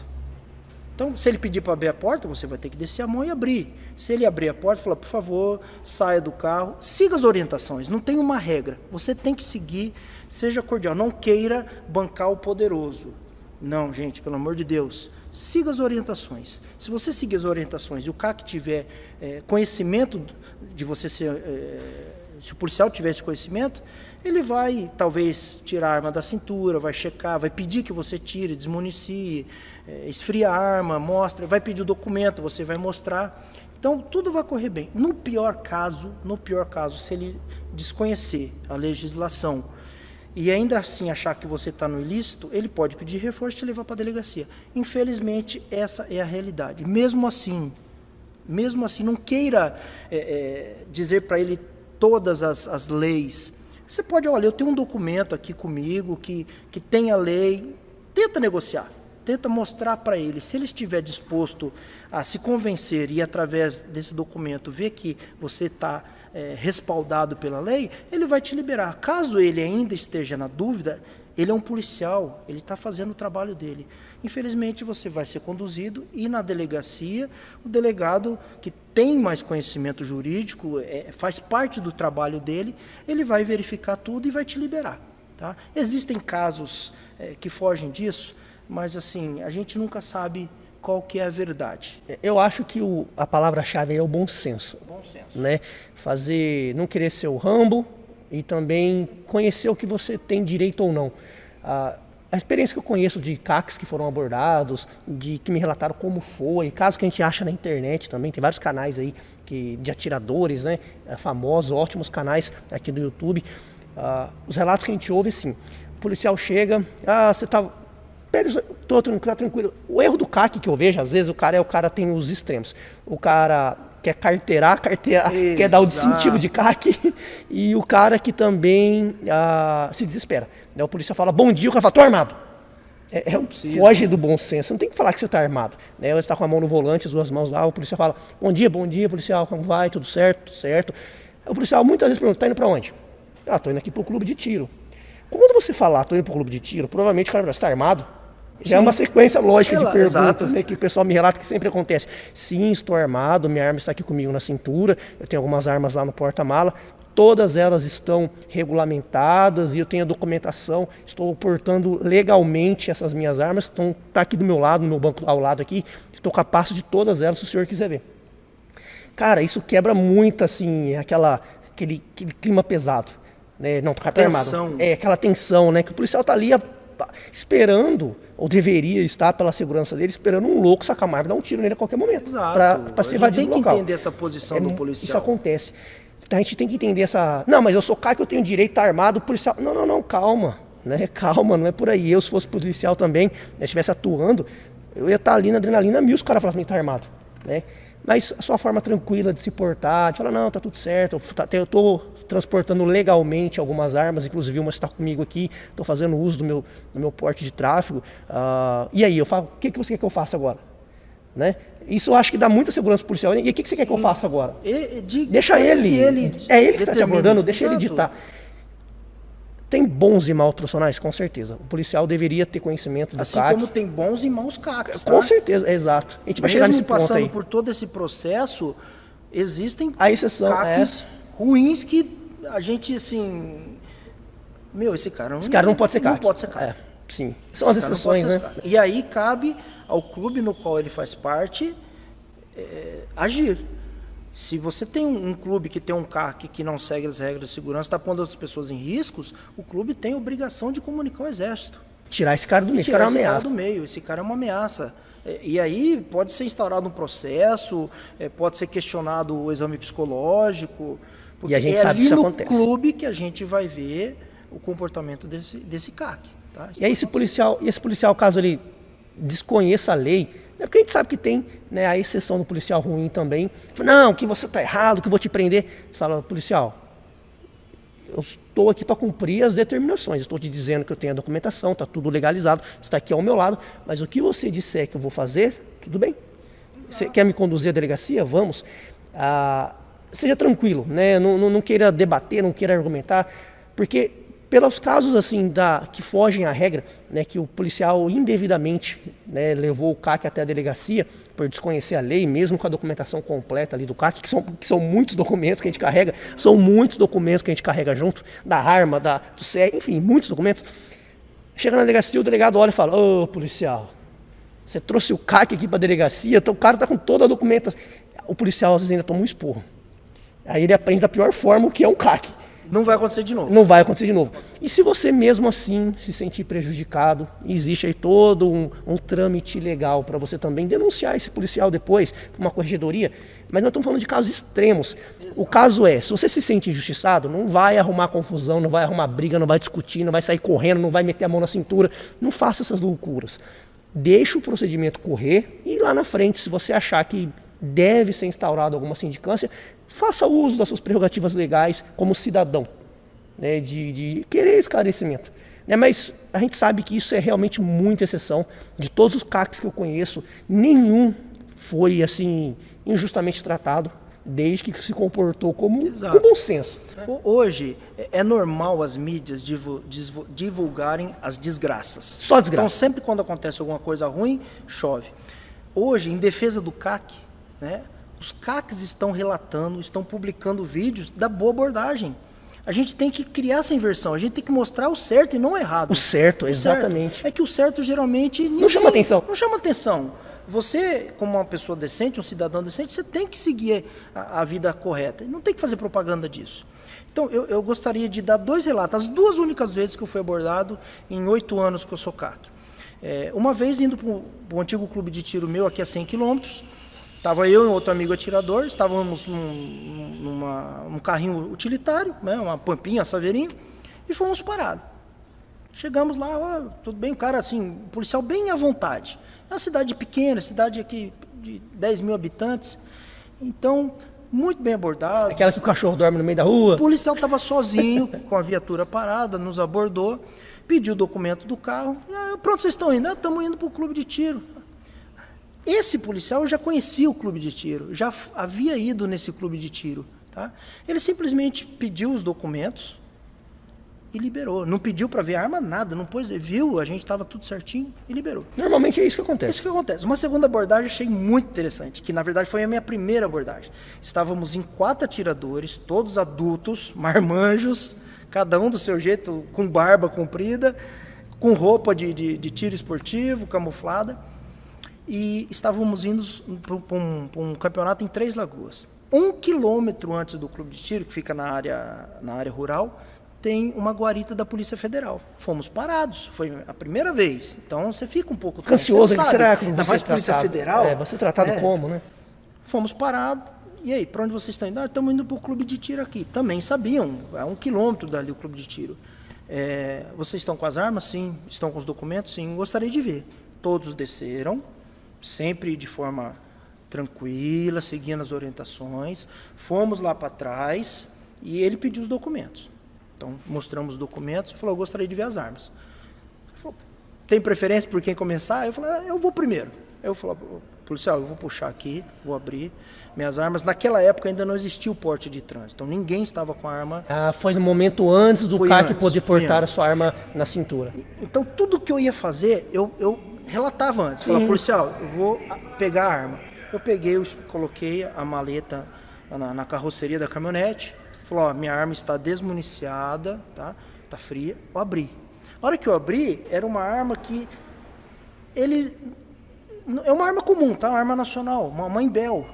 Então, se ele pedir para abrir a porta, você vai ter que descer a mão e abrir. Se ele abrir a porta, falar, por favor, saia do carro, siga as orientações, não tem uma regra. Você tem que seguir, seja cordial, não queira bancar o poderoso. Não, gente, pelo amor de Deus, siga as orientações. Se você seguir as orientações e o CAC tiver conhecimento de você ser... se o policial tiver esse conhecimento, ele vai, talvez, tirar a arma da cintura, vai checar, vai pedir que você tire, desmunicie, esfria a arma, mostra, vai pedir o documento, você vai mostrar. Então, tudo vai correr bem. No pior caso, se ele desconhecer a legislação e ainda assim achar que você está no ilícito, ele pode pedir reforço e te levar para a delegacia. Infelizmente, essa é a realidade. Mesmo assim, não queira dizer para ele todas as leis. Você pode, olha, eu tenho um documento aqui comigo que tem a lei, tenta negociar, tenta mostrar para ele, se ele estiver disposto a se convencer e através desse documento ver que você está respaldado pela lei, ele vai te liberar. Caso ele ainda esteja na dúvida, ele é um policial, ele está fazendo o trabalho dele. Infelizmente, você vai ser conduzido e na delegacia, o delegado que tem mais conhecimento jurídico, faz parte do trabalho dele, ele vai verificar tudo e vai te liberar. Tá? Existem casos que fogem disso, mas assim, a gente nunca sabe qual que é a verdade. Eu acho que a palavra-chave é o bom senso. Bom senso. Né? Não querer ser o Rambo e também conhecer o que você tem direito ou não. A experiência que eu conheço de CACs que foram abordados, que me relataram como foi, casos que a gente acha na internet também, tem vários canais aí de atiradores, né, famosos, ótimos canais aqui do YouTube. Os relatos que a gente ouve, assim, o policial chega, você tá tranquilo. O erro do CAC que eu vejo, às vezes, o cara tem os extremos. O cara quer carteirar, quer dar o distintivo de CAC, e o cara que também se desespera. O policial fala, bom dia, o cara fala, tô armado. Foge do bom senso, você não tem que falar que você está armado. Você está com a mão no volante, as duas mãos lá, o policial fala, bom dia, policial, como vai, tudo certo, tudo certo. O policial muitas vezes pergunta, tá indo para onde? Tô indo aqui pro clube de tiro. Quando você falar, tô indo pro clube de tiro, provavelmente o cara vai estar armado. Já é uma sequência lógica de perguntas, né, que o pessoal me relata que sempre acontece. Sim, estou armado, minha arma está aqui comigo na cintura, eu tenho algumas armas lá no porta-mala, todas elas estão regulamentadas e eu tenho a documentação, estou portando legalmente essas minhas armas, está aqui do meu lado, no meu banco ao lado aqui, estou capaz de todas elas, se o senhor quiser ver. Cara, isso quebra muito, assim, aquele clima pesado. Né? Não, tá armado. Aquela tensão, né? Que o policial tá ali esperando, ou deveria estar pela segurança dele, esperando um louco sacar uma arma e dar um tiro nele a qualquer momento. Exato. Pra se evadir do local. Tem que entender essa posição do policial. Isso acontece. Então a gente tem que entender essa... Não, mas eu sou CAC, eu tenho direito a estar armado, o policial... Não, calma. Né? Calma, não é por aí. Eu, se fosse policial também, né, estivesse atuando, eu ia estar ali na adrenalina mil, os caras falassem que tá armado. Né? Mas a sua forma tranquila de se portar, de falar, não, tá tudo certo, eu tô transportando legalmente algumas armas, inclusive uma está comigo aqui, estou fazendo uso do meu porte de tráfego. E aí, eu falo, o que você quer que eu faça agora? Né? Isso eu acho que dá muita segurança policial. E o que você quer que eu faça agora? Deixa ele. É ele que está te abordando, deixa ele ditar. Tem bons e maus profissionais? Com certeza. O policial deveria ter conhecimento do CAC. Assim como tem bons e maus CACs. Com certeza, exato. A gente vai chegar nesse ponto aí. Mesmo passando por todo esse processo, existem CACs ruins que a gente, assim... esse cara não pode ser CAC. Não pode ser CAC. Sim, são as exceções, né? E aí cabe ao clube no qual ele faz parte agir. Se você tem um clube que tem um CAC que não segue as regras de segurança, está pondo as pessoas em riscos, o clube tem a obrigação de comunicar ao exército. Tirar esse cara do meio. Esse cara é uma ameaça. E aí pode ser instaurado um processo, pode ser questionado o exame psicológico, porque e a gente sabe que isso acontece. É ali no clube que a gente vai ver o comportamento desse CAC. Tá? E aí esse policial, caso ele desconheça a lei, porque a gente sabe que tem, né, a exceção do policial ruim também. Não, que você está errado, que eu vou te prender. Você fala, policial, eu estou aqui para cumprir as determinações. Estou te dizendo que eu tenho a documentação, está tudo legalizado, está aqui ao meu lado. Mas o que você disser que eu vou fazer, tudo bem. Você quer me conduzir à delegacia? Vamos. Seja tranquilo, né? Não queira debater, não queira argumentar, porque pelos casos assim que fogem à regra, né, que o policial indevidamente, né, levou o CAC até a delegacia por desconhecer a lei, mesmo com a documentação completa ali do CAC, que são muitos documentos que a gente carrega, junto, da arma, do CE, enfim, muitos documentos. Chega na delegacia, o delegado olha e fala, ô policial, você trouxe o CAC aqui para a delegacia, o cara está com toda a documentação. O policial às vezes ainda toma um esporro. Aí ele aprende da pior forma o que é um CAC. Não vai acontecer de novo. Não vai acontecer de novo. E se você mesmo assim se sentir prejudicado, existe aí todo um trâmite legal para você também denunciar esse policial depois, para uma corregedoria. Mas nós estamos falando de casos extremos. Exato. O caso se você se sente injustiçado, não vai arrumar confusão, não vai arrumar briga, não vai discutir, não vai sair correndo, não vai meter a mão na cintura. Não faça essas loucuras. Deixa o procedimento correr e lá na frente, se você achar que deve ser instaurado alguma sindicância, faça uso das suas prerrogativas legais como cidadão, né, de querer esclarecimento. Né, mas a gente sabe que isso é realmente muita exceção. De todos os CACs que eu conheço, nenhum foi assim injustamente tratado, desde que se comportou com bom senso. Hoje é normal as mídias divulgarem as desgraças. Só desgraça. Então sempre quando acontece alguma coisa ruim, chove. Hoje, em defesa do CAC, né, os CACs estão relatando, estão publicando vídeos da boa abordagem. A gente tem que criar essa inversão, a gente tem que mostrar o certo e não o errado. O certo, exatamente. Certo. É que o certo geralmente não chama atenção. Não chama atenção. Você, como uma pessoa decente, um cidadão decente, você tem que seguir a vida correta. Não tem que fazer propaganda disso. Então, eu gostaria de dar dois relatos. As duas únicas vezes que eu fui abordado em 8 anos que eu sou CAC. Uma vez indo para o antigo clube de tiro meu, aqui a 100 quilômetros, estava eu e outro amigo atirador, estávamos num carrinho utilitário, né, uma pampinha, saveirinho. e fomos parados. Chegamos lá, ó, tudo bem, o cara assim, o policial bem à vontade. É uma cidade pequena, cidade aqui de 10 mil habitantes, então muito bem abordado. Aquela que o cachorro dorme no meio da rua. O policial estava sozinho, com a viatura parada, nos abordou, pediu o documento do carro. Pronto, vocês estão indo? Estamos indo para o clube de tiro. Esse policial eu já conhecia o clube de tiro, já havia ido nesse clube de tiro. Tá? Ele simplesmente pediu os documentos e liberou. Não pediu para ver arma, nada. Não pôs, viu, a gente estava tudo certinho e liberou. Normalmente é isso que acontece. É isso que acontece. Uma segunda abordagem eu achei muito interessante, que na verdade foi a minha primeira abordagem. Estávamos em 4 atiradores, todos adultos, marmanjos, cada um do seu jeito, com barba comprida, com roupa de tiro esportivo, camuflada. E estávamos indo para um campeonato em Três Lagoas. 1 quilômetro antes do clube de tiro, que fica na área rural, tem uma guarita da Polícia Federal. Fomos parados, foi a primeira vez. Então você fica um pouco ansioso, será que você é Polícia Federal? Você tratado como, né? Fomos parados. E aí, para onde vocês estão indo? Estamos indo para o clube de tiro aqui. Também sabiam, é 1 quilômetro dali o clube de tiro. Vocês estão com as armas? Sim. Estão com os documentos? Sim. Gostaria de ver. Todos desceram, sempre de forma tranquila, seguindo as orientações. Fomos lá para trás e ele pediu os documentos. Então, mostramos os documentos e falou, eu gostaria de ver as armas. Ele falou, tem preferência por quem começar? Eu falei, eu vou primeiro. Eu falei, policial, eu vou puxar aqui, vou abrir minhas armas. Naquela época ainda não existia o porte de trânsito, então ninguém estava com a arma. Foi no momento antes do CAC poder portar a sua arma na cintura. Então, tudo que eu ia fazer, eu relatava antes. Falava, policial, eu vou pegar a arma. Eu peguei, coloquei a maleta na carroceria da caminhonete. Falou, ó, minha arma está desmuniciada, tá fria. Eu abri. A hora que eu abri, era uma arma que... É uma arma comum, tá? Uma arma nacional, uma Mãe Bell,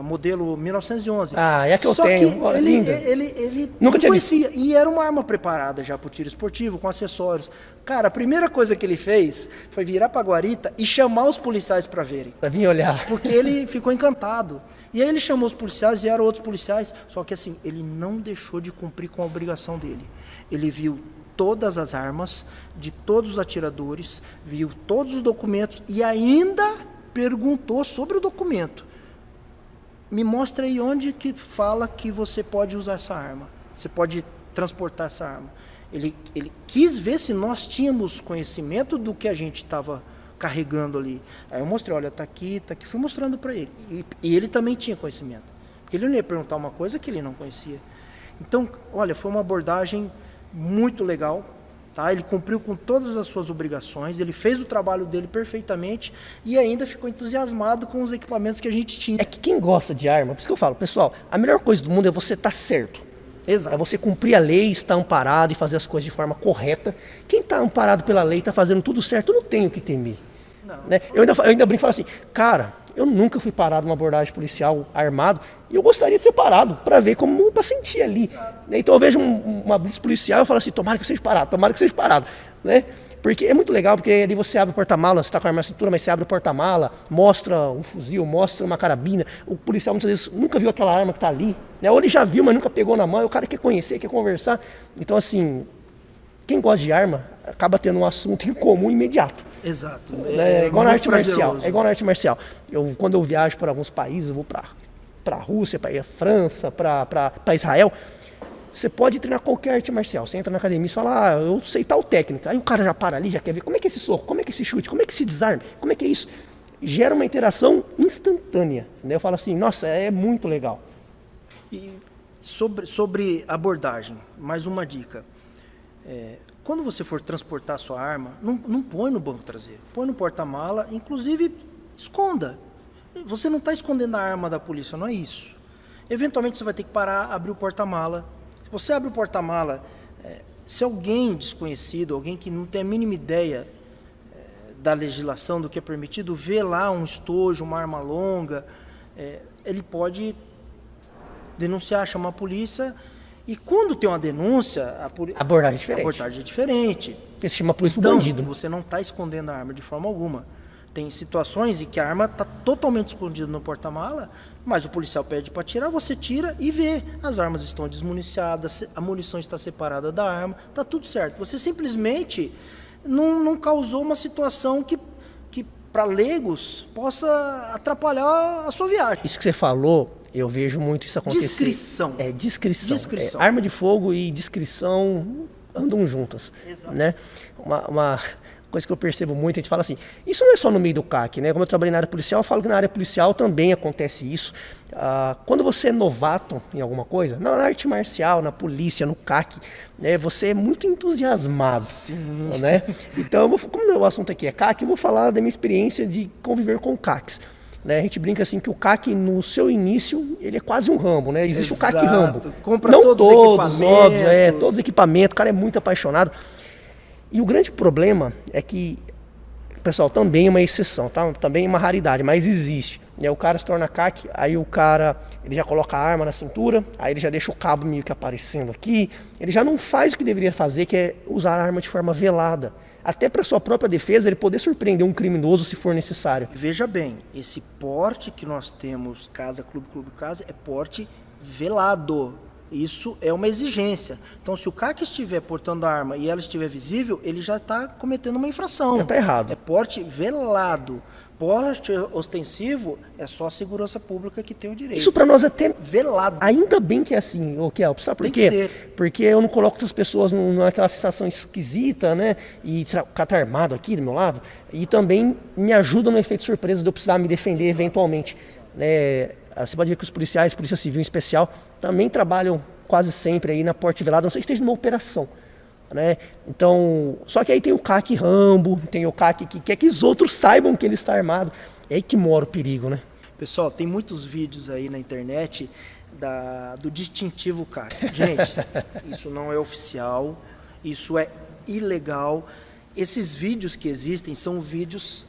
modelo 1911. É a que eu tenho. Só que ele nunca não conhecia. E era uma arma preparada já para o tiro esportivo, com acessórios. Cara, a primeira coisa que ele fez foi virar para a guarita e chamar os policiais para verem. Para vir olhar. Porque ele ficou encantado. E aí ele chamou os policiais, vieram outros policiais, só que assim, ele não deixou de cumprir com a obrigação dele. Ele viu todas as armas de todos os atiradores, viu todos os documentos e ainda perguntou sobre o documento. Me mostra aí onde que fala que você pode usar essa arma, você pode transportar essa arma. Ele quis ver se nós tínhamos conhecimento do que a gente estava carregando ali. Aí eu mostrei, olha, tá aqui, fui mostrando para ele. E ele também tinha conhecimento, porque ele não ia perguntar uma coisa que ele não conhecia. Então, olha, foi uma abordagem muito legal, tá? Ele cumpriu com todas as suas obrigações, ele fez o trabalho dele perfeitamente e ainda ficou entusiasmado com os equipamentos que a gente tinha. É que quem gosta de arma, por isso que eu falo, pessoal, a melhor coisa do mundo é você estar certo. Exato. É você cumprir a lei, estar amparado e fazer as coisas de forma correta. Quem está amparado pela lei, está fazendo tudo certo, não tem o que temer. Não. Né? Eu ainda brinco e falo assim, cara, eu nunca fui parado numa abordagem policial armado e eu gostaria de ser parado para ver como, para sentir ali. Né? Então eu vejo uma blitz policial e eu falo assim, tomara que seja parado, né? Porque é muito legal, porque ali você abre o porta-mala, você está com a arma na cintura, mas você abre o porta-mala, mostra um fuzil, mostra uma carabina. O policial muitas vezes nunca viu aquela arma que está ali, né? Ou ele já viu, mas nunca pegou na mão, e o cara quer conhecer, quer conversar. Então assim, quem gosta de arma acaba tendo um assunto em comum imediato. Exato. É igual na arte marcial. É igual na arte marcial. Quando eu viajo por alguns países, eu vou para a Rússia, para a França, para Israel. Você pode treinar qualquer arte marcial. Você entra na academia e fala, eu sei tal técnica. Aí o cara já para ali, já quer ver como é que é esse soco, como é que é esse chute, como é que é esse desarme, como é que é isso. Gera uma interação instantânea. Né? Eu falo assim, nossa, é muito legal. E sobre abordagem, mais uma dica. Quando você for transportar a sua arma, não põe no banco traseiro, põe no porta-mala, inclusive esconda. Você não está escondendo a arma da polícia, não é isso. Eventualmente você vai ter que parar, abrir o porta-mala. Se você abre o porta-mala, se alguém desconhecido, alguém que não tem a mínima ideia da legislação, do que é permitido, vê lá um estojo, uma arma longa, ele pode denunciar, chamar a polícia. E quando tem uma denúncia, a abordagem é diferente. Porque se chama a polícia pro bandido. Você não está escondendo a arma de forma alguma. Tem situações em que a arma está totalmente escondida no porta-mala, mas o policial pede para tirar, você tira e vê. As armas estão desmuniciadas, a munição está separada da arma, está tudo certo. Você simplesmente não causou uma situação que para leigos possa atrapalhar a sua viagem. Isso que você falou, eu vejo muito isso acontecer. Discrição. Discrição. Arma de fogo e discrição andam juntas. Exato. Né? Uma coisa que eu percebo muito, a gente fala assim, isso não é só no meio do CAC, né? Como eu trabalhei na área policial, eu falo que na área policial também acontece isso. Quando você é novato em alguma coisa, na arte marcial, na polícia, no CAC, né, você é muito entusiasmado. Sim. Né? Então, como o assunto aqui é CAC, eu vou falar da minha experiência de conviver com CACs. Né? A gente brinca assim que o CAC, no seu início, ele é quase um Rambo, né? Existe Exato. O CAC Rambo. Compra não todos os equipamentos. Óbvio, todos os equipamentos, o cara é muito apaixonado. E o grande problema é que, pessoal, também é uma exceção, tá? Também é uma raridade, mas existe. Né? O cara se torna CAC, aí o cara ele já coloca a arma na cintura, aí ele já deixa o cabo meio que aparecendo aqui, ele já não faz o que deveria fazer, que é usar a arma de forma velada. Até para sua própria defesa, ele poder surpreender um criminoso se for necessário. Veja bem, esse porte que nós temos, casa, clube, casa, é porte velado. Isso é uma exigência. Então, se o CAC estiver portando a arma e ela estiver visível, ele já está cometendo uma infração. Já está errado. É porte velado. Porte ostensivo é só a segurança pública que tem o direito. Isso para nós é até velado. Ainda bem que é assim, Kelp. Sabe por quê? Tem que ser. Porque eu não coloco outras pessoas naquela sensação esquisita, né? E o cara tá armado aqui do meu lado. E também me ajuda no efeito surpresa de eu precisar me defender eventualmente. Você pode ver que os policiais, Polícia Civil em especial, também trabalham quase sempre aí na porte velada, não sei que esteja numa operação. Né? Então, só que aí tem o CAC Rambo, tem o CAC que quer que os outros saibam que ele está armado. É aí que mora o perigo, né? Pessoal, tem muitos vídeos aí na internet do distintivo CAC. Gente, isso não é oficial, isso é ilegal. Esses vídeos que existem são vídeos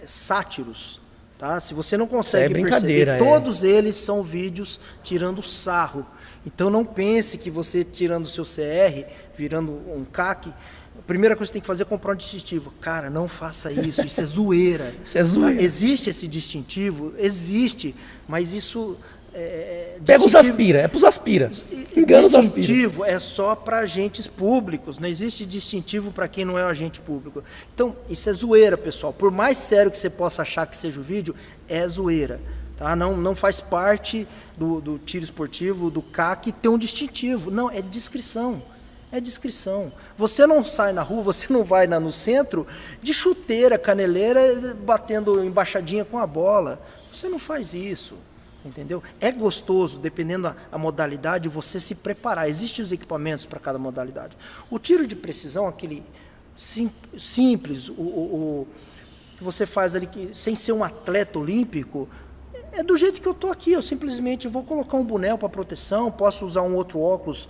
sátiros. Tá? Se você não consegue perceber, todos eles são vídeos tirando sarro. Então não pense que você tirando o seu CR, virando um CAC, a primeira coisa que você tem que fazer é comprar um distintivo. Cara, não faça isso, isso é zoeira. Isso é zoeira. Existe esse distintivo? Existe, mas isso... Pega os aspira, é para os aspira. Distintivo é só para agentes públicos, não existe distintivo para quem não é um agente público. Então, isso é zoeira, pessoal. Por mais sério que você possa achar que seja o vídeo, é zoeira. Tá? Não faz parte do tiro esportivo, do CAC, ter um distintivo. Não, é discrição. É discrição. Você não sai na rua, você não vai no centro de chuteira, caneleira, batendo embaixadinha com a bola. Você não faz isso. Entendeu? É gostoso, dependendo da modalidade, você se preparar. Existem os equipamentos para cada modalidade. O tiro de precisão, aquele simples, o que você faz ali sem ser um atleta olímpico, é do jeito que eu estou aqui. Eu simplesmente vou colocar um boné para proteção, posso usar um outro óculos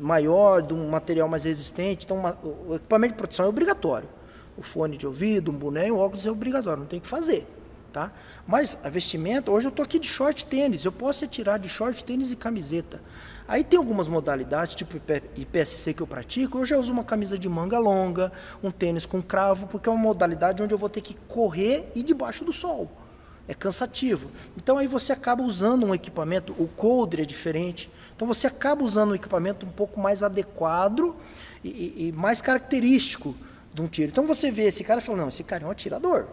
maior, de um material mais resistente. Então, o equipamento de proteção é obrigatório. O fone de ouvido, um boné e um óculos é obrigatório, não tem o que fazer. Tá? Mas a vestimenta, hoje eu estou aqui de short tênis, eu posso tirar de short tênis e camiseta. Aí tem algumas modalidades, tipo IPSC que eu pratico, eu já uso uma camisa de manga longa, um tênis com cravo, porque é uma modalidade onde eu vou ter que correr e debaixo do sol. É cansativo. Então aí você acaba usando um equipamento, o coldre é diferente, então você acaba usando um equipamento um pouco mais adequado e mais característico de um tiro. Então você vê esse cara e fala, não, esse cara é um atirador.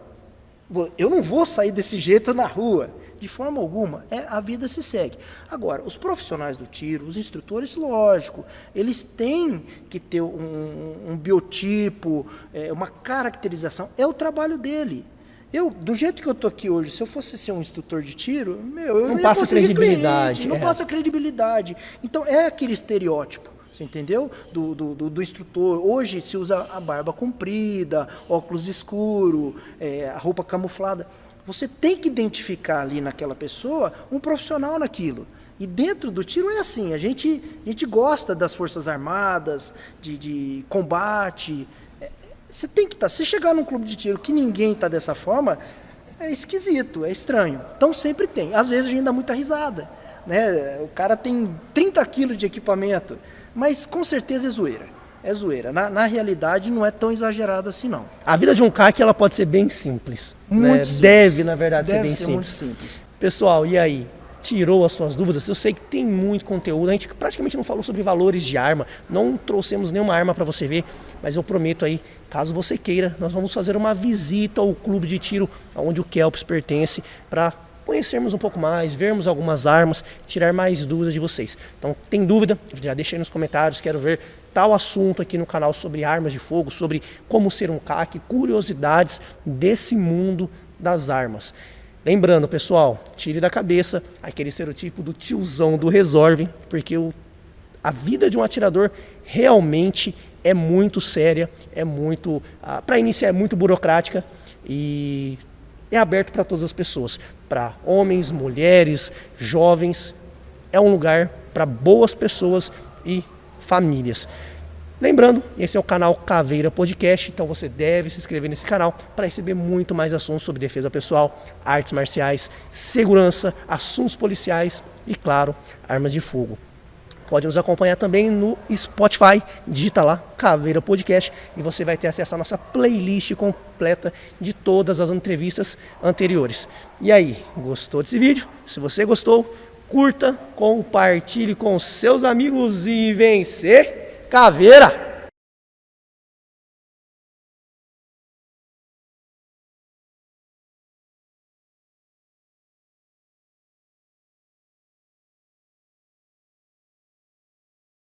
Eu não vou sair desse jeito na rua, de forma alguma. A vida se segue. Agora, os profissionais do tiro, os instrutores, lógico, eles têm que ter um biotipo, uma caracterização. É o trabalho dele. Do jeito que eu estou aqui hoje, se eu fosse ser um instrutor de tiro, eu não passa credibilidade. Cliente, não passa credibilidade. Então, é aquele estereótipo. Você entendeu? Do instrutor. Hoje se usa a barba comprida, óculos escuro, a roupa camuflada. Você tem que identificar ali naquela pessoa um profissional naquilo. E dentro do tiro é assim, a gente gosta das Forças Armadas, de combate. Você tem que estar. Se chegar num clube de tiro que ninguém está dessa forma, é esquisito, é estranho. Então sempre tem. Às vezes a gente dá muita risada. Né? O cara tem 30 quilos de equipamento. Mas com certeza é zoeira. é zoeira. Na realidade, não é tão exagerado assim, não. A vida de um CAC, ela pode ser bem simples. Muito né? simples. Deve, na verdade, ser bem Deve ser simples. muito simples. Pessoal, e aí? Tirou as suas dúvidas? Eu sei que tem muito conteúdo, a gente praticamente não falou sobre valores de arma, não trouxemos nenhuma arma para você ver, mas eu prometo aí, caso você queira, nós vamos fazer uma visita ao clube de tiro onde o Kelps pertence, para conhecermos um pouco mais, vermos algumas armas, tirar mais dúvidas de vocês. Então, tem dúvida? Já deixei nos comentários, quero ver tal assunto aqui no canal sobre armas de fogo, sobre como ser um CAC, curiosidades desse mundo das armas. Lembrando, pessoal, tire da cabeça aquele estereotipo do tiozão do resolve, porque a vida de um atirador realmente é muito séria, é muito, para iniciar, é muito burocrática e é aberto para todas as pessoas, para homens, mulheres, jovens, é um lugar para boas pessoas e famílias. Lembrando, esse é o canal Caveira Podcast, então você deve se inscrever nesse canal para receber muito mais assuntos sobre defesa pessoal, artes marciais, segurança, assuntos policiais e, claro, armas de fogo. Pode nos acompanhar também no Spotify, digita lá Caveira Podcast e você vai ter acesso à nossa playlist completa de todas as entrevistas anteriores. E aí, gostou desse vídeo? Se você gostou, curta, compartilhe com seus amigos e vencer Caveira!